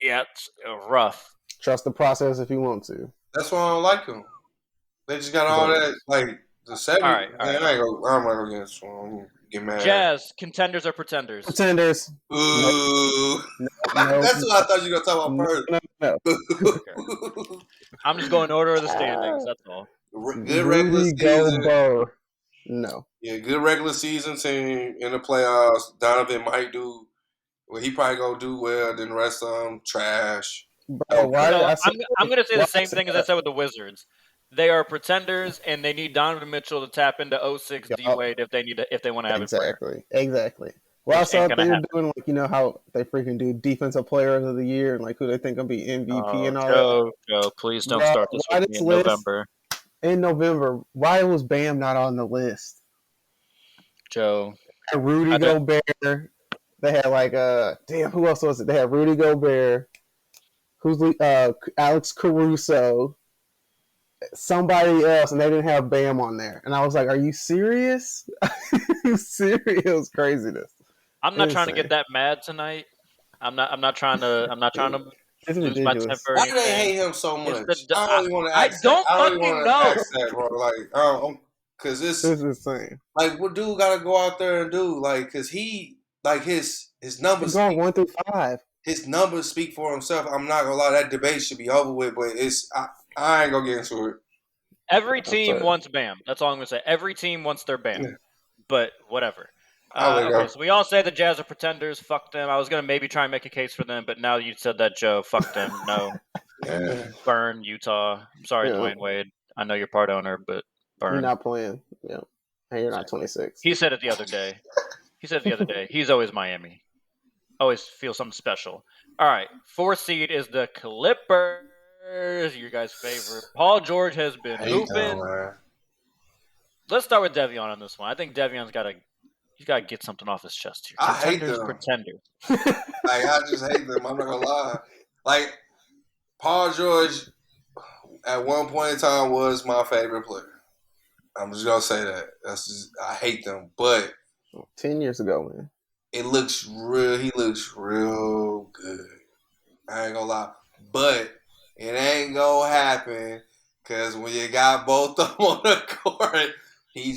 Yeah, it's rough. Trust the process if you want to. That's why I don't like them. They just got all that, like, the 7. All right. I'm not going to get this one. Get mad. Jazz, contenders or pretenders? Pretenders. Ooh. That's what I thought you were going to talk about first. No. I'm just going order of the standings. That's all. Good regular season. No. Yeah, good regular season team in the playoffs. Donovan might do well. He probably gonna do well. Then the rest of them trash. Bro, I'm going to say the same thing as I said with the Wizards. They are pretenders, and they need Donovan Mitchell to tap into 06 D-Wade if they want to have it. Exactly. Well, I saw they were doing how they freaking do defensive players of the year and who they think will be MVP and all that. Joe, please don't start this with me in November. In November, why was Bam not on the list? Joe. They had Rudy Gobert. They had who else was it? They had Rudy Gobert. Who's Alex Caruso. Somebody else, and they didn't have Bam on there. And I was like, are you serious? Are you serious? It was craziness. I'm not trying to get that mad tonight. I'm not trying to lose my temper. Why do they hate him so much? I don't really want to ask that. I don't fucking know. Because this is insane. What dude got to go out there and do? Because he, his numbers. He's going 1 through 5. His numbers speak for himself. I'm not going to lie. That debate should be over with, but I ain't going to get into it. Every team wants Bam. That's all I'm going to say. Every team wants their Bam. Yeah. But whatever. So we all say the Jazz are pretenders. Fuck them. I was going to maybe try and make a case for them, but now you said that, Joe. Fuck them. No. Burn, Utah. I'm sorry, Dwayne Wade. I know you're part owner, but burn. You're not playing. Yeah. And you're not 26. He said it the other day. He's always Miami. Always feel something special. All right. 4th seed is the Clippers. Your guys' favorite. Paul George has been hooping. Let's start with Deveon on this one. I think Devion's got to get something off his chest here. I hate them. Pretenders. I just hate them. I'm not gonna lie. Paul George, at one point in time, was my favorite player. I'm just gonna say that. I hate them, but 10 years ago, man. He looks real good. I ain't gonna lie, but it ain't gonna happen because when you got both of them on the court, he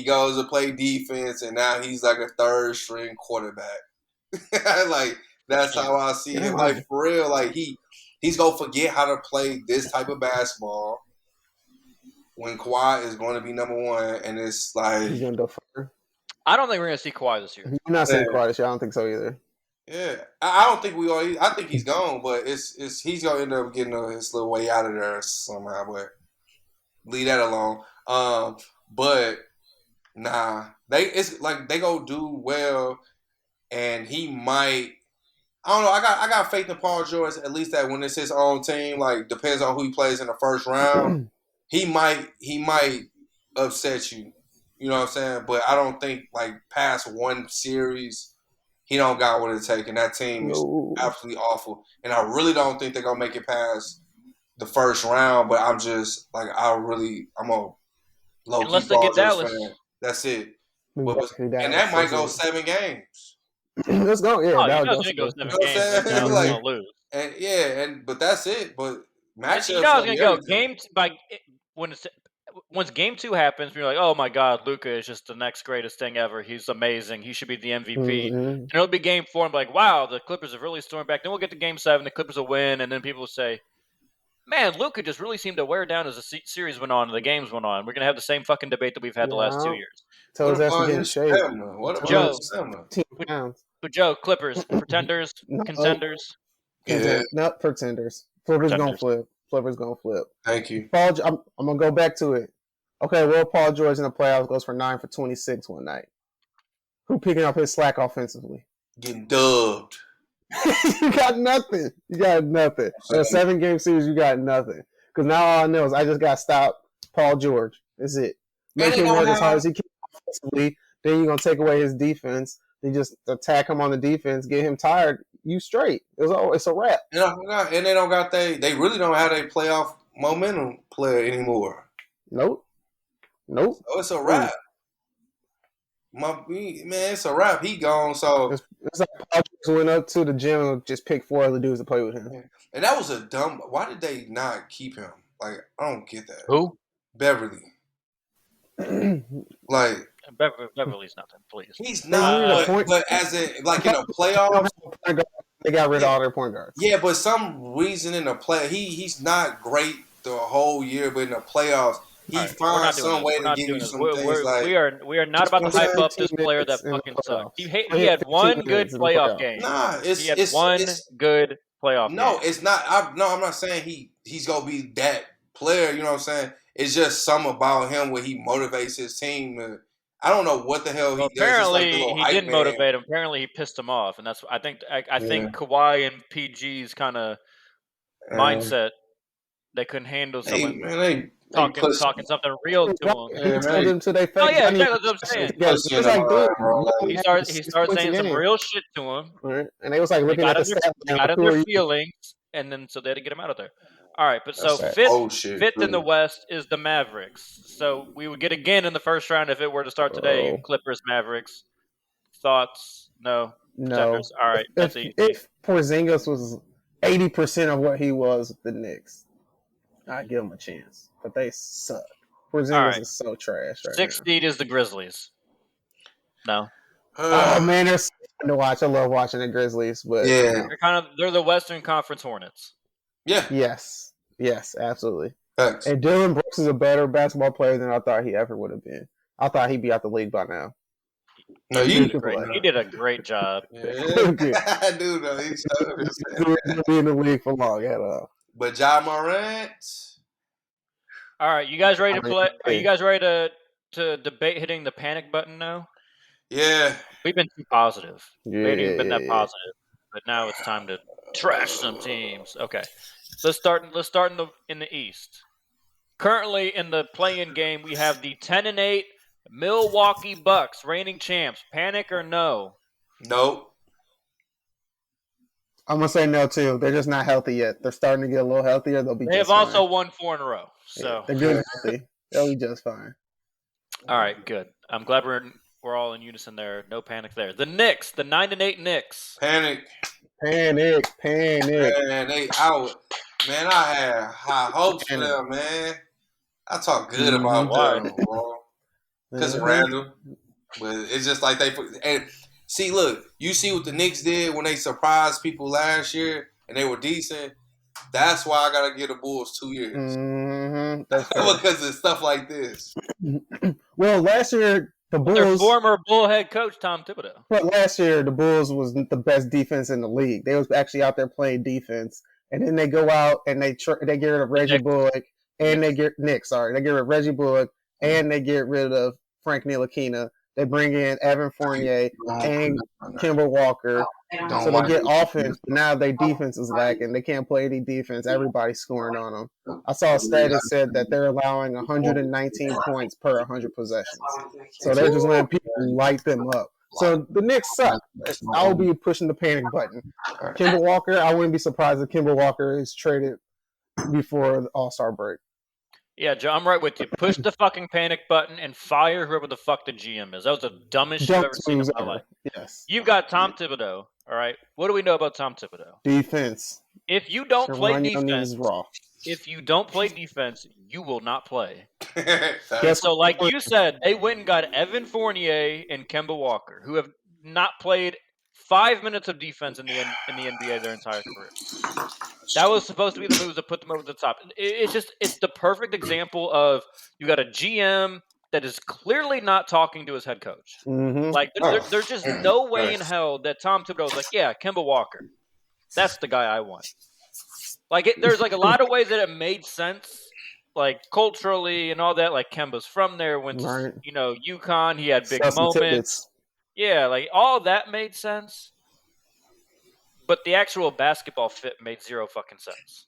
goes to play defense, and now he's like a 3rd string quarterback. That's how I see him. For real, he's gonna forget how to play this type of basketball when Kawhi is going to be number 1, and it's he's gonna defer. I don't think we're gonna see Kawhi this year. We're not seeing Kawhi this year. I don't think so either. Yeah, I don't think we are. I think he's gone, but he's gonna end up getting his little way out of there somehow. But leave that alone. But nah, they go do well, and he might. I don't know. I got faith in Paul George. At least that when it's his own team, depends on who he plays in the first round. he might upset you. You know what I'm saying? But I don't think past one series, he don't got what it takes, and that team is absolutely awful. And I really don't think they're gonna make it past the first round. But I'm just I'm a low unless they get Dallas. Fan. That's it. And that might go 7 games. Let's go. Yeah, go 7 games. But that's it. But matchups. You know, I was gonna go game by once game 2 happens, you're like, oh my God, Luka is just the next greatest thing ever. He's amazing. He should be the MVP. And it'll be game 4 and be like, wow, the Clippers have really stormed back. Then we'll get to game 7, the Clippers will win, and then people will say, man, Luka just really seemed to wear down as the series went on and the games went on. We're gonna have the same fucking debate that we've had the last 2 years. So his ass getting shape. Joe, Clippers, pretenders, contenders. Yeah. Not pretenders. Clippers gonna flip. Thank you. I'm gonna go back to it. Okay, well, Paul George in the playoffs goes for 9 for 26 one night. Who picking up his slack offensively? Getting dubbed. You got nothing. In a 7-game series, you got nothing. Because now all I know is I just got to stop Paul George. That's it. Make him work as hard as he can offensively. Then you're going to take away his defense. They just attack him on the defense, get him tired. You straight. It's a wrap. And I forgot, and they don't got they really don't have a playoff momentum player anymore. Nope. So it's a wrap. Man, it's a wrap. He gone. So it's like Paul went up to the gym and just picked 4 other dudes to play with him. And that was a dumb. Why did they not keep him? Like, I don't get that. Who? Beverly. Like Beverly's nothing, please. He's not, but as in like in a playoffs, they got rid of all their point guards. Yeah, but some reason in the play, he's not great the whole year, but in the playoffs, he finds some way to give you some things. Like we are not about to hype up this player that fucking sucked. He had one good playoff game. He had one good playoff game. No, it's not. I'm not saying he's gonna be that player. You know what I'm saying? It's just something about him where he motivates his team. I don't know what the hell he does. Apparently, he didn't motivate him. Apparently, he pissed him off, and that's I think Kawhi and PG's kind of mindset. They couldn't handle someone talking something real to him. Told him to their face. Oh yeah, exactly what I'm saying. It's like, he started saying some real shit to him, and they was like looking at the stats. They got in their feelings, and then so they had to get him out of there. All right, but so fifth in the West is the Mavericks. So we would get again in the first round if it were to start today. Clippers, Mavericks. Thoughts? No. Contenders. All right, that's easy. If Porzingis was 80% of what he was with the Knicks, I'd give him a chance. But they suck. Porzingis is so trash right now. 6th seed is the Grizzlies. No. Oh man, they're so fun to watch. I love watching the Grizzlies, but they're the Western Conference Hornets. Yeah. Yes, absolutely. Thanks. And Dylan Brooks is a better basketball player than I thought he ever would have been. I thought he'd be out the league by now. No, he did a great job. I do know. He's gonna be in the league for long at all. But Ja Morant. All right, you guys ready to play? Are you guys ready to debate hitting the panic button now? Yeah. We've been too positive. We haven't even been that positive, but now it's time to trash some teams. Okay, let's start in the East. Currently in the play-in game, we have the 10-8 Milwaukee Bucks, reigning champs. Panic or no? Nope. I'm gonna say no too. They're just not healthy yet. They're starting to get a little healthier. They have also won 4 in a row, so they're good healthy. They'll be just fine. All right, good. I'm glad we're all in unison there. No panic there. The Knicks, the 9-8 Knicks. Panic. Man, they out. Man, I had high hopes for them, man. I talk good about them, bro. Because of Randall. But it's just like and see, look, you see what the Knicks did when they surprised people last year and they were decent. That's why I gotta give the Bulls 2 years. Mm-hmm. Because of stuff like this. Well, last year the Bulls, their former Bull head coach Tom Thibodeau. But last year the Bulls was the best defense in the league. They was actually out there playing defense, and then they go out and they get rid of Reggie Bullock, and they get Nick. Sorry, they get rid of Reggie Bullock, and they get rid of Frank Ntilikina. They bring in Evan Fournier and Kemba Walker. So they get offense, but now their defense is lacking. They can't play any defense. Everybody's scoring on them. I saw a stat that said that they're allowing 119 points per 100 possessions. So they're just letting people light them up. So the Knicks suck. I'll be pushing the panic button. Kemba Walker, I wouldn't be surprised if Kemba Walker is traded before the All-Star break. Yeah, Joe, I'm right with you. Push the fucking panic button and fire whoever the fuck the GM is. That was the dumbest shit I've ever seen in my life. Yes. You've got Tom Thibodeau, all right? What do we know about Tom Thibodeau? Defense. If you don't play defense, you will not play. So like you said, they went and got Evan Fournier and Kemba Walker, who have not played 5 minutes of defense in the NBA their entire career. That was supposed to be the moves that put them over the top. It's the perfect example of you got a GM that is clearly not talking to his head coach. Mm-hmm. Like there's just no way in hell that Tom Thibodeau was like, yeah, Kemba Walker, that's the guy I want. Like there's like a lot of ways that it made sense, like culturally and all that. Like Kemba's from there, went to UConn, he had big moments. Yeah, like all that made sense. But the actual basketball fit made zero fucking sense.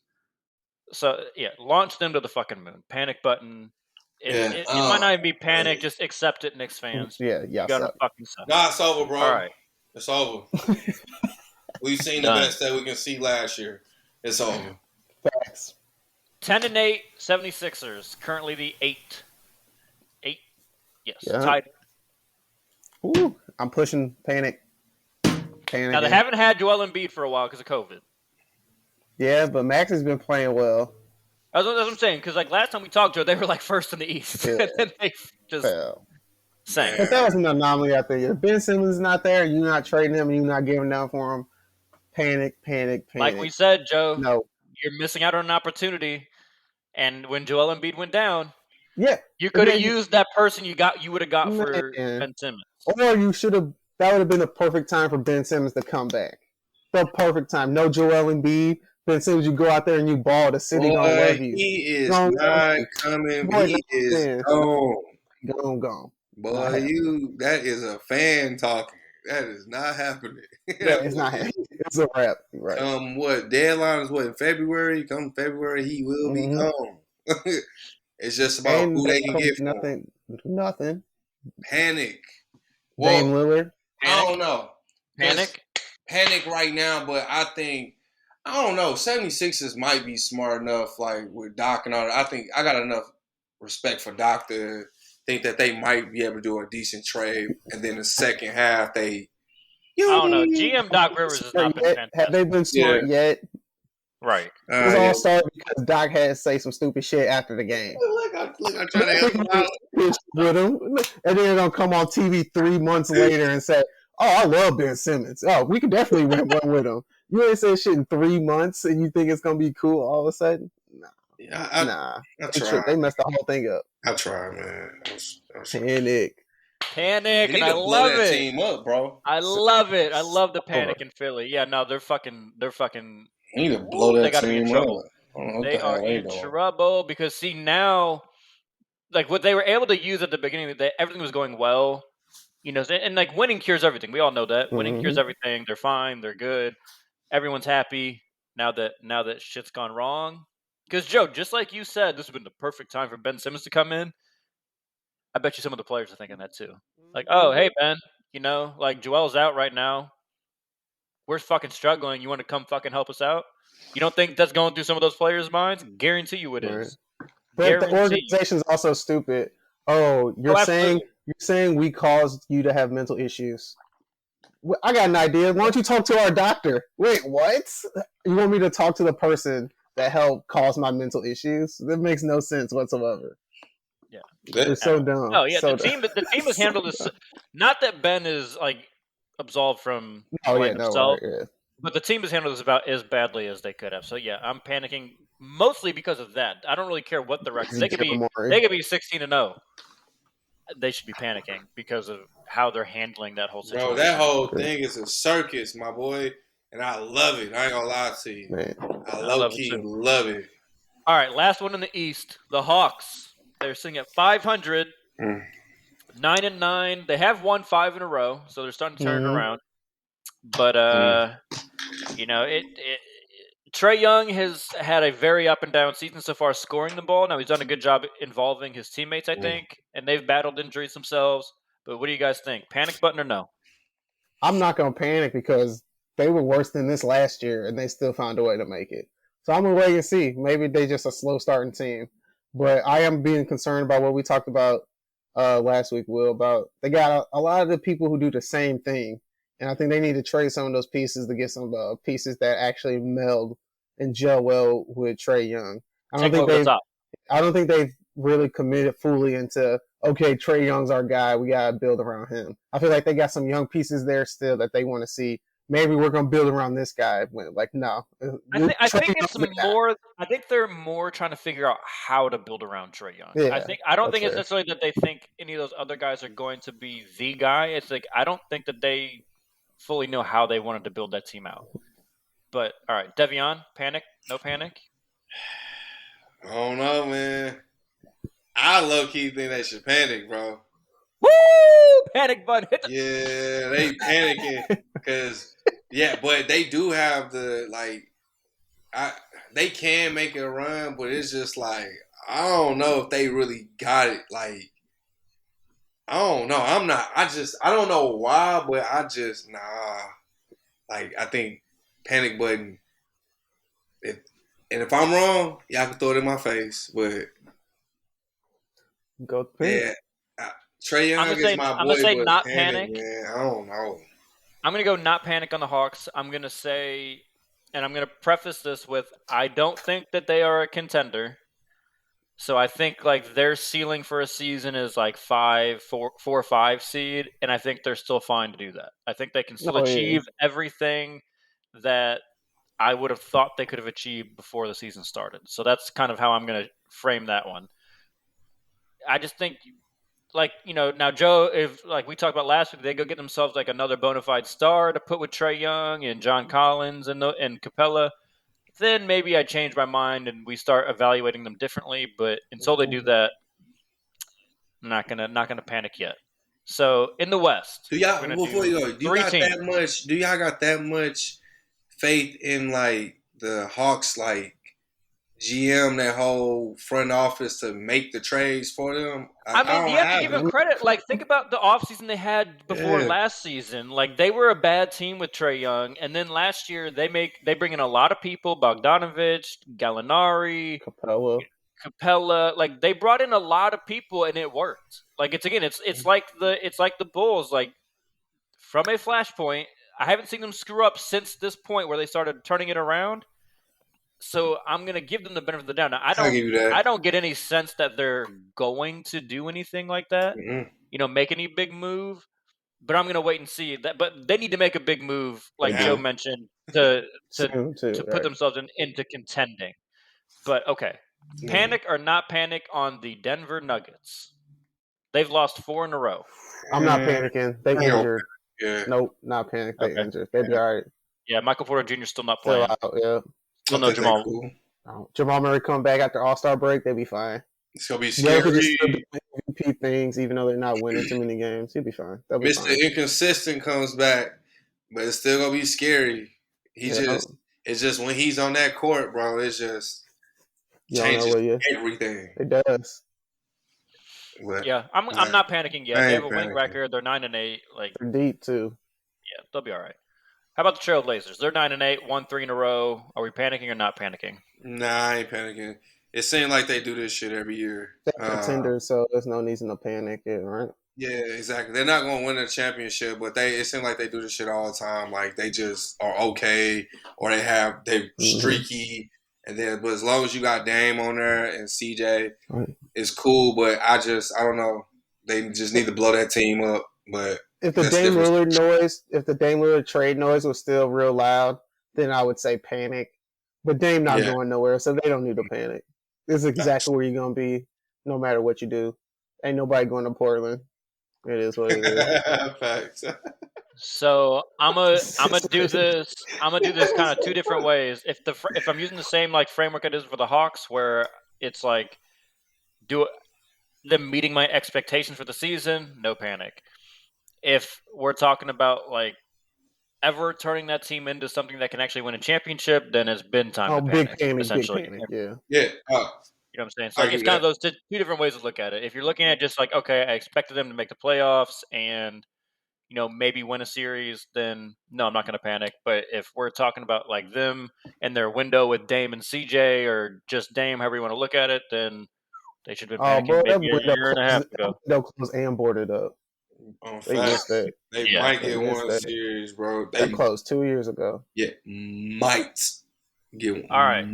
So, yeah, launch them to the fucking moon. Panic button. It might not even be panic. Just accept it, Knicks fans. Yeah. You got to fucking sense. Nah, it's over, bro. All right. It's over. We've seen the Done. best that we can see last year. It's over. Facts. 10-8 76ers. Currently the 8. Yes, Yeah. tied. Ooh, I'm pushing Panic. Now they haven't had Joel Embiid for a while because of COVID. Yeah, but Max has been playing well. That's what I'm saying. Because like last time we talked, Joe, they were like first in the East, Yeah. and then they just sank. But that was an anomaly out there. If Ben Simmons is not there, you're not trading him, and you're not giving down for him. Panic. Like we said, Joe, No. you're missing out on an opportunity. And when Joel Embiid went down, Yeah, you could have used that person you would have got for Ben Simmons. Or you should have. That would have been the perfect time for Ben Simmons to come back. The perfect time. No Joel Embiid. Ben Simmons, you go out there and you ball. The city don't love you. He is not coming. He is gone. Gone. Boy, that is a fan talking. That is not happening. Yeah, it's not happening. It's a wrap. Right. Deadline is in February? Come February, he will be gone. It's just about who they can get for nothing. Panic. Dame Lillard. I don't know. Panic right now, but I think, I don't know, 76ers might be smart enough, like with Doc and all that. I think I got enough respect for Doc to think that they might be able to do a decent trade, and then the second half I don't know. GM Doc Rivers has not been fantastic. Have they been smart yet? Right. It was all started because Doc had to say some stupid shit after the game. Look, I'm trying to help him out. With him, and then they're gonna come on TV 3 months later and say, "Oh, I love Ben Simmons. Oh, we could definitely win one with him." You ain't said shit in 3 months, and you think it's gonna be cool all of a sudden? Nah. They messed the whole thing up. I tried, man. Panic, and I love it. Team up, bro. I love it. I love the panic in Philly. Yeah, no, they're fucking. You need to blow that team up. They are in trouble because see now, like what they were able to use at the beginning, everything was going well, and like winning cures everything. We all know that winning cures everything. They're fine. They're good. Everyone's happy now that shit's gone wrong. Because Joe, just like you said, this has been the perfect time for Ben Simmons to come in. I bet you some of the players are thinking that too. Like, oh, hey Ben, like Joel's out right now. We're fucking struggling. You want to come fucking help us out? You don't think that's going through some of those players' minds? Guarantee you it is. But the organization's also stupid. Oh, you're saying we caused you to have mental issues. I got an idea. Why don't you talk to our doctor? Wait, what? You want me to talk to the person that helped cause my mental issues? That makes no sense whatsoever. Yeah, they're so dumb. Oh yeah, the team has handled this. Not that Ben is like absolved from himself, but the team has handled this about as badly as they could have. So yeah, I'm panicking mostly because of that. I don't really care what the record. They could be 16-0. They should be panicking because of how they're handling that whole situation. Bro, that whole thing is a circus, my boy, and I love it. I ain't gonna lie to you. Man, I love it. All right, last one in the East, the Hawks. They're sitting at 500, 9-9. They have won 5 in a row, so they're starting to turn it around. But Trae Young has had a very up and down season so far, scoring the ball. Now he's done a good job involving his teammates, I think, and they've battled injuries themselves. But what do you guys think? Panic button or no? I'm not gonna panic because they were worse than this last year, and they still found a way to make it. So I'm gonna wait and see. Maybe they're just a slow starting team. But I am being concerned about what we talked about last week, Will, about they got a lot of the people who do the same thing. And I think they need to trade some of those pieces to get some pieces that actually meld and gel well with Trae Young. I don't think they've really committed fully into, okay, Trae Young's our guy. We got to build around him. I feel like they got some young pieces there still that they want to see. Maybe we're going to build around this guy. Like, no. I think it's more. I think they're more trying to figure out how to build around Trae Young. Yeah, I don't think it's necessarily that they think any of those other guys are going to be the guy. It's like I don't think that they fully know how they wanted to build that team out. But all right, Deveon, panic? No panic? I don't know, man. I low-key think they should panic, bro. Woo! Panic button. Yeah, they panicking because but they do have they can make a run, but it's just like I don't know if they really got it. Like I don't know. I'm not. I don't know why, but Like, I think panic button. If, and if I'm wrong, y'all can throw it in my face. But Go panic. yeah, Trae Young is my I'm gonna boy, say but not panic, panic. man. I don't know. I'm gonna go not panic on the Hawks. I'm gonna say, and I'm gonna preface this with, I don't think that they are a contender. So I think like their ceiling for a season is like 4 or 5 seed, and I think they're still fine to do that. I think they can still Oh yeah. achieve everything that I would have thought they could have achieved before the season started. So that's kind of how I'm going to frame that one. I just think, like, now Joe, if like we talked about last week, they go get themselves like another bona fide star to put with Trae Young and John Collins and Capella, then maybe I change my mind and we start evaluating them differently. But until they do that, I'm not gonna panic yet. So in the West, Do we're y'all gonna before do you go? Do you three got that teams. much? Do y'all got that much faith in like the Hawks, like GM, that whole front office to make the trades for them? I I mean, don't you have to give have them it. credit. Like, think about the offseason they had before Yeah, last season. Like, they were a bad team with Trae Young, and then last year they bring in a lot of people: Bogdanovich, Gallinari, Capella. Like, they brought in a lot of people, and it worked. Like, it's like the Bulls. Like, from a flashpoint, I haven't seen them screw up since this point where they started turning it around. So I'm gonna give them the benefit of the doubt. Now, I I'll don't give you that. I don't get any sense that they're going to do anything like that. Mm-hmm. Make any big move. But I'm gonna wait and see that. But they need to make a big move, They like Joe do. Now, mentioned, to to Soon too, to put right? themselves into contending. But okay, mm, panic or not panic on the Denver Nuggets. They've lost 4 in a row. I'm not panicking. They I ain't gonna- injured. yeah, Nope, not panic. They Okay. injured. They be all right. Yeah, Michael Porter Jr. still not Still playing. out. Yeah. Still I no think they Jamal. cool. Jamal Murray come back after All-Star break. They be fine. It's gonna be Jokic is still scary. doing MVP things, even though they're not winning too many games. He'll be fine. They'll be Mister fine. Inconsistent comes back, but it's still gonna be scary. Yeah. It's just when he's on that court, bro. It's just You don't know changes what you. everything. It does. But Yeah, I'm nah, not panicking yet. I They have ain't a winning panicking. record. They're 9-8. Like, They're deep too. yeah, they'll be all right. How about the Trailblazers? They're 9-8, won 3 in a row. Are we panicking or not panicking? Nah, I ain't panicking. It seems like they do this shit every year. They're contenders, so there's no reason to panic. Yeah, right. Yeah, exactly. They're not gonna win a championship, but it seems like they do this shit all the time. Like they just are okay, or they streaky, and then but as long as you got Dame on there and CJ, Right. it's cool. But I don't know. They just need to blow that team up. But If the that's Dame different. Lillard noise, if the Dame Lillard trade noise was still real loud, then I would say panic. But Dame not Yeah, going nowhere, so they don't need to panic. This is facts. exactly where you're gonna be, no matter what you do. Ain't nobody going to Portland. It is what it is. Facts. So I'm gonna do this. I'm gonna do this kind of two different ways. If I'm using the same like framework I did for the Hawks, where it's like do them meeting my expectations for the season, no panic. If we're talking about like ever turning that team into something that can actually win a championship, then it's been time Oh, to big panic. panic, big Essentially, panic. Yeah. Yeah, you know what I'm saying? So I like give it's you kind of that. those two different ways to look at it. If you're looking at just like, okay, I expected them to make the playoffs and maybe win a series, then no, I'm not going to panic. But if we're talking about like them and their window with Dame and CJ, or just Dame, however you want to look at it, then they should have been Oh, panicking bro, that maybe a window year and a half closed, ago. and boarded up. On They missed facts, that. they Yeah. might They get missed one that. series, bro. That They closed 2 years ago. might All right,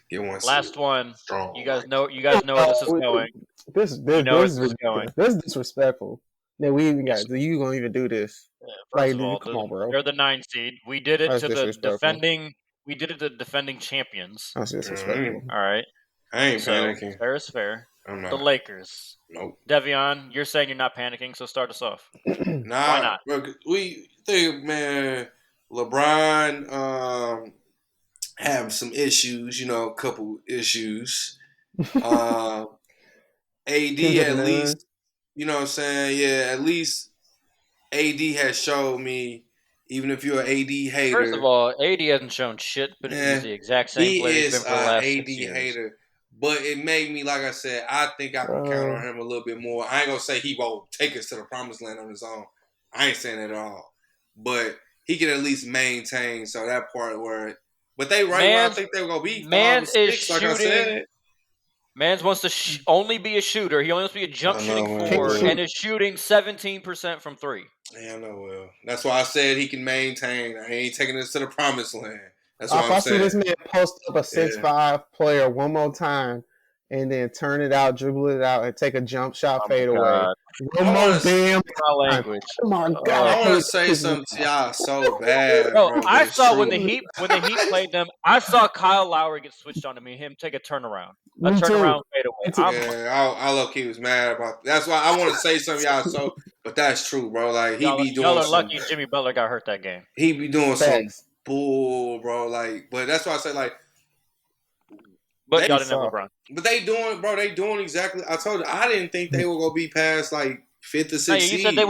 get one series. last one. Strong You guys might. know. You guys know where this is going. You know where This this is is going. ridiculous. This is disrespectful. That we even Yes. got. You gonna even do this? First Like, of all, come on, bro. they're the 9 seed. We did it That's to the disrespectful. defending. We did it to the defending champions. That's disrespectful. All right. I ain't So panicking. fair is fair. I'm The not. Lakers. Nope. Deveon, you're saying you're not panicking, so start us off. Why Nah, not? bro, we think, man, LeBron having some issues, a couple issues. Can AD get at none. least, you know what I'm saying? Yeah, at least AD has showed me, even if you're an AD First of hater, all, AD hasn't shown shit, but he's man, the exact same he player he's is been for the a last 6 AD years. hater. But it made me, like I said, I think I can count on him a little bit more. I ain't gonna say he won't take us to the promised land on his own. I ain't saying that at all. But he can at least maintain that part where. But they I think they were gonna be 5 or 6, like I said. Mans wants to only be a shooter. He only wants to be a jump shooting forward, and is shooting 17% from 3. Yeah, I know. Well, that's why I said he can maintain. I ain't taking us to the promised land. That's what I'm saying. If I see this man post up a 6'5" player one more time, and then turn it out, dribble it out, and take a jump shot fade away. One more damn language. Oh my God! I want to say something to y'all so bad, bro. I saw when the Heat played them. I saw Kyle Lowry get switched on to me. Him take a turnaround, turnaround fade away. I look, he was mad about. That's why I want to say something, y'all. But that's true, bro. Like he be doing. Y'all are lucky Jimmy Butler got hurt that game. He be doing some bull, bro. Like, but that's why I say like. But y'all didn't have LeBron. But they doing exactly. I told you, I didn't think they were gonna be past like 5th or 6th seed. You said they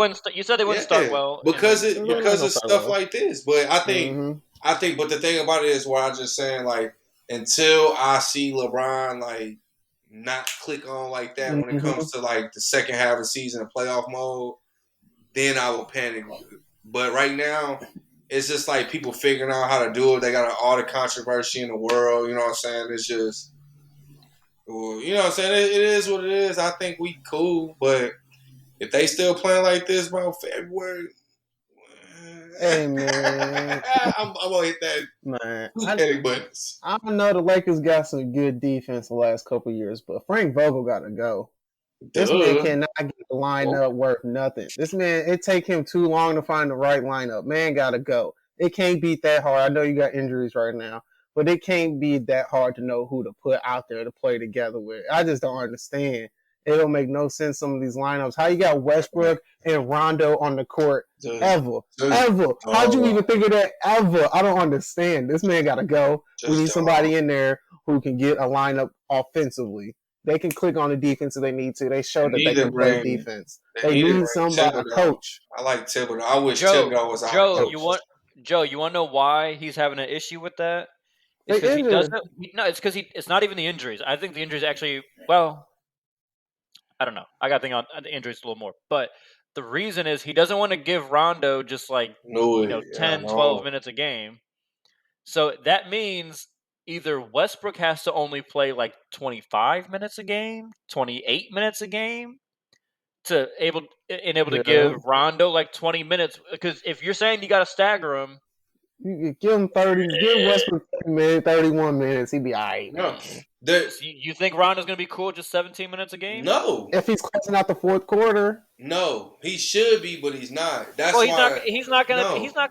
wouldn't start well because of stuff like this. But I think, but the thing about it is, where I just saying like until I see LeBron like not click on like that when it comes to like the second half of the season and playoff mode, then I will panic. But right now. It's just like people figuring out how to do it. They got all the controversy in the world. You know what I'm saying? It's just, you know what I'm saying? It is what it is. I think we cool. But if they still playing like this, bro, February. Hey, man. I'm going to hit that. Man. Buttons. I know the Lakers got some good defense the last couple of years, but Frank Vogel got to go. This man cannot get the lineup worth nothing. This man, it take him too long to find the right lineup. Man gotta go. It can't be that hard. I know you got injuries right now, but it can't be that hard to know who to put out there to play together with. I just don't understand. It don't make no sense, some of these lineups. How you got Westbrook and Rondo on the court ever? How'd you even think of that ever? I don't understand. This man gotta go. We need somebody in there who can get a lineup offensively. They can click on the defense if they need to. They show that they can play defense. They need somebody, a coach. I like Thibodeau. I wish Thibodeau was out. You want to know why he's having an issue with that? It's because he doesn't. No, it's because it's not even the injuries. I think the injuries actually. Well, I don't know. I got to think on the injuries a little more, but the reason is he doesn't want to give Rondo just like 10, 12 minutes a game. So that means. Either Westbrook has to only play like 25 minutes a game, 28 minutes a game, to able to give Rondo like 20 minutes. Because if you're saying you got to stagger him, you give him 30, give Westbrook 31 minutes, he'd be all right. No. You think Rondo's going to be cool just 17 minutes a game? No. If he's closing out the fourth quarter. No, he should be, but he's not. That's why he's not going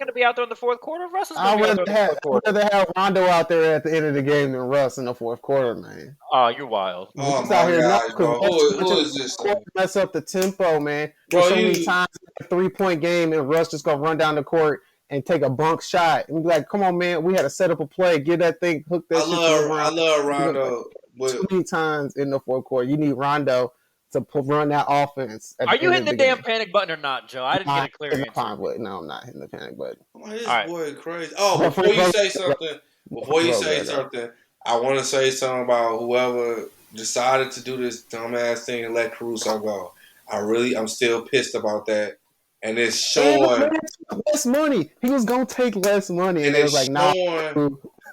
to be out there in the fourth quarter. Russ is going to be out there in the fourth quarter. I'd rather have Rondo out there at the end of the game than Russ in the fourth quarter, man. Oh, you're wild. Oh, my God, bro. Who is this? Mess up the tempo, man. There's so many times in a 3-point game and Russ just going to run down the court and take a bunk shot and be like, come on, man, we had to set up a play, get that thing, hook that shit. I love Rondo. Too many times in the fourth quarter. You need Rondo to run that offense. Are you hitting the damn panic button or not, Joe? I didn't get a clear answer. No, I'm not hitting the panic button. This boy crazy. Oh, before you say something, I want to say something about whoever decided to do this dumbass thing and let Caruso go. I'm still pissed about that. And it's showing less money. He was gonna take less money, and it was like, nah.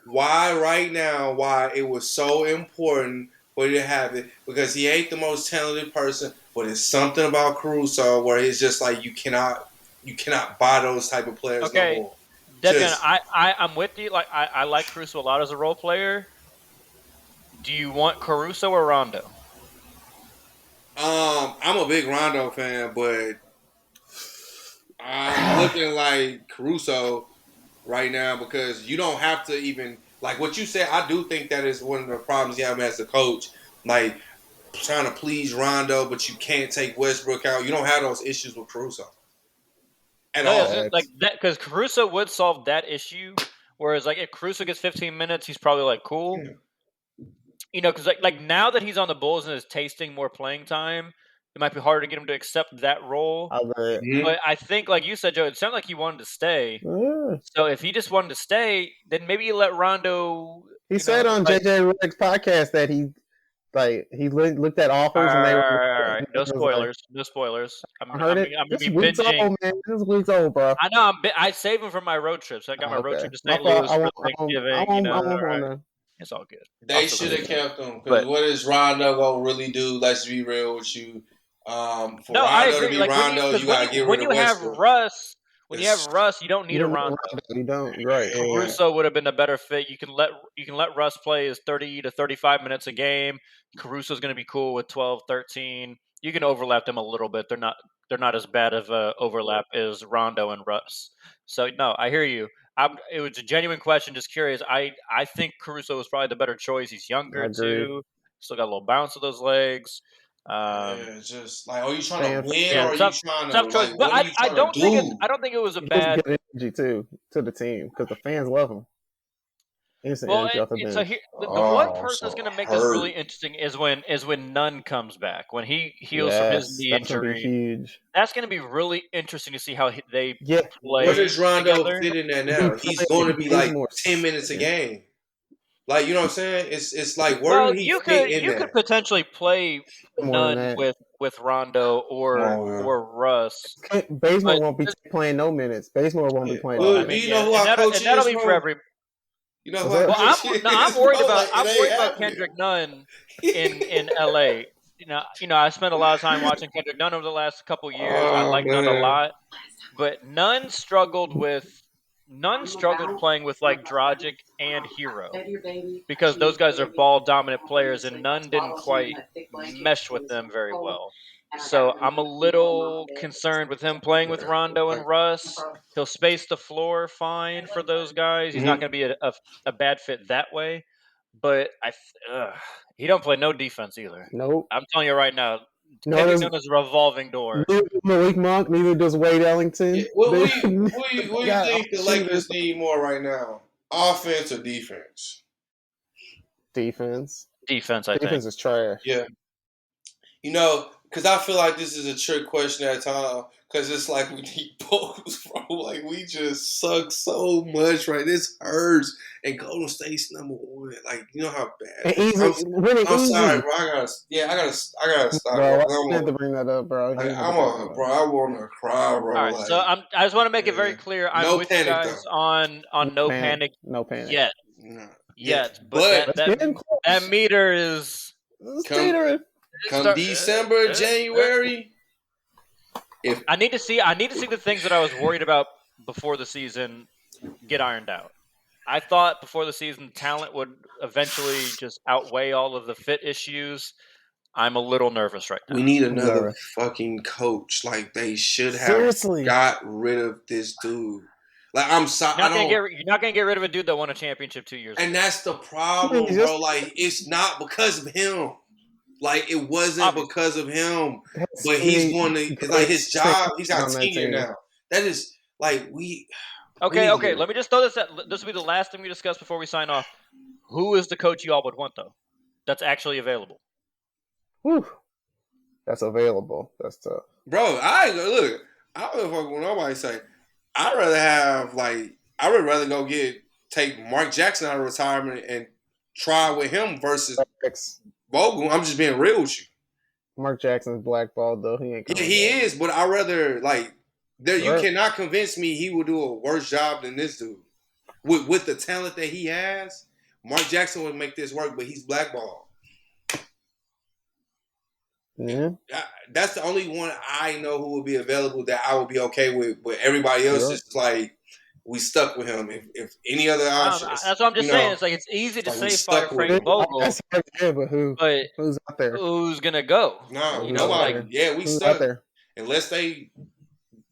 Why right now? Why it was so important for you to have it? Because he ain't the most talented person, but it's something about Caruso where it's just like you cannot buy those type of players no more. Deveon, I'm with you. Like I like Caruso a lot as a role player. Do you want Caruso or Rondo? I'm a big Rondo fan, but I'm looking like Caruso right now because you don't have to even like what you said. I do think that is one of the problems you have as a coach, like trying to please Rondo, but you can't take Westbrook out. You don't have those issues with Caruso at all. Like that because Caruso would solve that issue. Whereas like if Caruso gets 15 minutes, he's probably like cool. Yeah. You know, because like now that he's on the Bulls and is tasting more playing time, it might be harder to get him to accept that role. But I think, like you said, Joe, it sounded like he wanted to stay. So if he just wanted to stay, then maybe you let Rondo. He said on JJ Redick's podcast that he Like he looked at All offers and they were. right, all right. No it was like, spoilers. No spoilers. I heard it. I'm gonna This be week's binging. old, man. This week's old, bro. I know. I save them for my road trips. I got my road Okay. trip to My St. fault. Louis I for won't. Thanksgiving. I You know, won't all want right. to. It's all good. They should have kept him. But- Because what is Rondo gonna really do? Let's be real with you. For No, I Rondo agree. to be Like Rondo, you gotta get when rid you of have Westbrook. Russ, when you It's- have Russ, you don't need a Rondo. You don't. You're right. Yeah. Caruso would have been a better fit. You can let Russ play his 30 to 35 minutes a game. Caruso's going to be cool with 12, 13. You can overlap them a little bit. They're not as bad of a overlap as Rondo and Russ. So no, I hear you. It was a genuine question. Just curious. I think Caruso was probably the better choice. He's younger too. Still got a little bounce to those legs. Yeah, just like, are you trying to win yeah, or are tough- you trying to tough choice. like? But What are you I trying don't to think do? I don't think it was a He bad. gives good energy too to the team because the fans love him. Instant Well, energy off the and bench. so here, the one Oh, person that's so going to make this really hurt. interesting is when Nunn comes back. When he heals from his knee that's gonna be injury, huge. that's going to be really interesting to see how they Yeah, play Where does Rondo together. fit in there now? He's going to be like 10 minutes a game. Like, you know what I'm saying? It's like, where Well, did he you fit could in you there? could potentially play More than Nunn that. with Rondo or Russ. Bazemore But won't be playing no minutes. Bazemore won't be playing. Well, no do minutes. you know who our coach is, that'll be bro? for every. You know who Well, our Well, coach is? I'm worried bro? about Like, I'm it ain't worried about happening. Kendrick Nunn in LA. You know, I spent a lot of time watching Kendrick Nunn over the last couple years. I like Nunn a lot, but Nunn struggled playing with like Dragic and Hero because those guys are ball dominant players, and Nunn didn't quite mesh with them very well. So I'm a little concerned with him playing with Rondo and Russ. He'll space the floor fine for those guys. He's not going to be a bad fit that way. But he don't play no defense either. Nope. I'm telling you right now, No, Kendrick Nunn is a revolving door. Neither does Malik Monk. Neither does Wade Ellington. Yeah, what do you think the Lakers need more right now? Offense or defense? Defense. Defense, I think. Defense is trash. Yeah. You know, because I feel like this is a trick question at time. Because it's like we need both, bro. Like, we just suck so much, right? This hurts. And Golden State's number one. Like, you know how bad. And I'm sorry, bro. I gotta stop. Bro, Like, I had to bring that up, bro. I want to cry, bro. All right, like, so I just want to make it very clear. I'm No with panic, you guys though. on no panic No panic. yet. nah. Yet, But but It's getting close. that meter is It's Come- teetering. come December, January. I need to see the things that I was worried about before the season get ironed out. I thought before the season talent would eventually just outweigh all of the fit issues. I'm a little nervous right now. We need another fucking coach. Like, they should have Seriously. got rid of this dude. Like, I'm sorry. You're not gonna get rid of a dude that won a championship 2 years ago. And that's the problem, bro. Like, it's not because of him. Like, it wasn't Obviously. because of him. But he's going to, it's like his job. He's got tenure now. That is, like, Okay. Let me just throw this. This will be the last thing we discuss before we sign off. Who is the coach you all would want, though? That's actually available. Whew. That's available. That's tough. Bro, I don't fuck with nobody say. I'd rather go take Mark Jackson out of retirement and try with him versus Vogel. I'm just being real with you. Mark Jackson's blackballed though. He ain't. Yeah, he is, but I'd rather you cannot convince me he will do a worse job than this dude. With the talent that he has, Mark Jackson would make this work, but he's blackballed. Yeah. That's the only one I know who will be available that I would be okay with. But everybody else is like, we stuck with him. If any other options, that's what I'm just saying. It's like it's easy to say fire Frank Vogel, but who's out there? Who's gonna go? No, you know, nobody. Yeah, we who's stuck. out there? Unless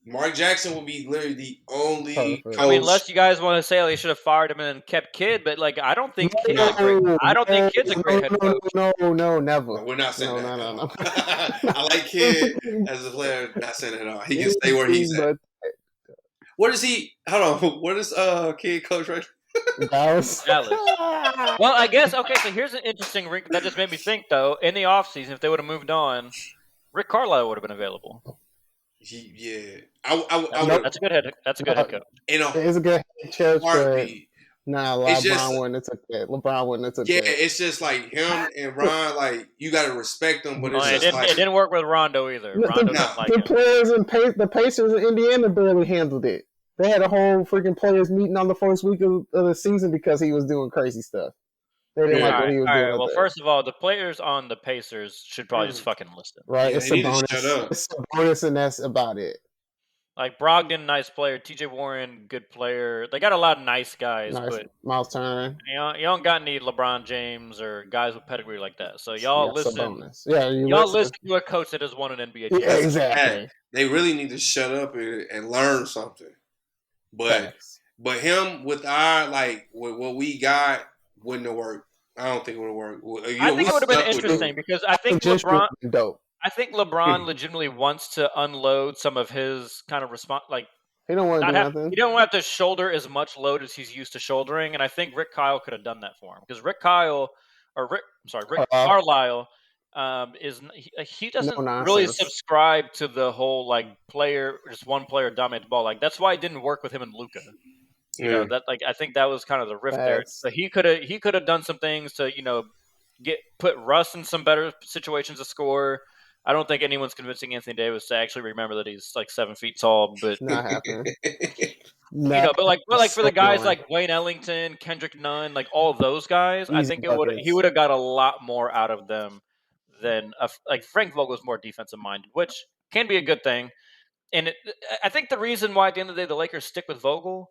Mark Jackson will be literally the only coach. I mean, unless you guys want to say they should have fired him and kept Kidd, but like I don't think Kidd's a great head coach. No, never. No, we're not saying that. No. I like Kidd as a player. Not saying that at all. He can stay where he's at. What is he? Hold on. What is Kidd coach right now? Dallas. Well, I guess okay. So here's an interesting wrinkle that just made me think though. In the offseason, if they would have moved on, Rick Carlisle would have been available. Yeah, I would. That's a good head. That's a good head coach. It's a good head coach, heartbeat. Nah, It's just LeBron wouldn't have took that. LeBron wouldn't have took yeah, that. it's just like him and Ron. Like you got to respect them, but Oh, it's it just didn't. It like didn't work with Rondo either. Rondo Nah. didn't like The him. players and the Pacers in Indiana barely handled it. They had a whole freaking players meeting on the first week of the season because he was doing crazy stuff. They didn't like Yeah. what he was All doing right. up Well, there. first of all, the players on the Pacers should probably just fucking listen. Right? Yeah, It's they a need to bonus. shut up. It's a bonus, and that's about it. Like Brogdon, nice player. T.J. Warren, good player. They got a lot of nice guys, Nice. but Miles Turner. you don't got any LeBron James or guys with pedigree like that. So y'all That's a listen. bonus. Yeah, Y'all listen to a coach that has won an NBA Yeah, championship. exactly. Hey, they really need to shut up and learn something. But Facts. but him with our like with what we got wouldn't have worked. I don't think it would have worked. You know, I think we it would have been stuck with interesting dude. because I think Just LeBron. dope. I think LeBron legitimately wants to unload some of his kind of response, like He don't want to not do have. nothing. He don't have to shoulder as much load as he's used to shouldering, and I think Rick Kyle could have done that for him because Rick Carlisle he doesn't No really nonsense. subscribe to the whole like player, just one player dominate the ball. Like that's why it didn't work with him and Luca. You know that like I think that was kind of the rift there. Facts. So he could have done some things to put Russ in some better situations to score. I don't think anyone's convincing Anthony Davis to actually remember that he's like 7 feet tall, but Not happening. but for the guys going. like Wayne Ellington, Kendrick Nunn, like all those guys, I Easy think he buckets. would have got a lot more out of them than like Frank Vogel's more defensive minded, which can be a good thing. And I think the reason why at the end of the day the Lakers stick with Vogel,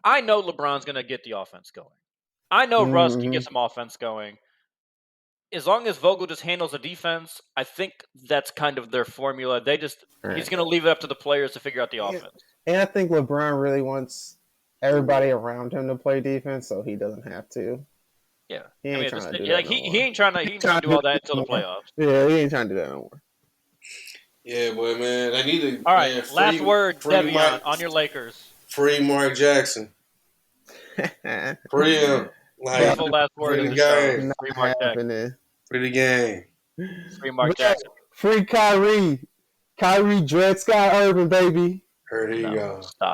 I know LeBron's going to get the offense going. I know Russ can get some offense going. As long as Vogel just handles the defense, I think that's kind of their formula. He's going to leave it up to the players to figure out the offense. And I think LeBron really wants everybody around him to play defense, so he doesn't have to. Yeah, He ain't trying to do that no more. he ain't trying to do all that until the playoffs. Yeah, he ain't trying to do that no more. Yeah, boy, man, they need to. All right, man, last word, Deveon, Mike, on your Lakers. Free Mark Jackson. Free him. Like, Beautiful last word free of the the show. game. Free Mark Jackson. Free the game. Free Mark Jackson. Free Kyrie. Kyrie Dread Sky Urban, baby. Here he goes. Stop.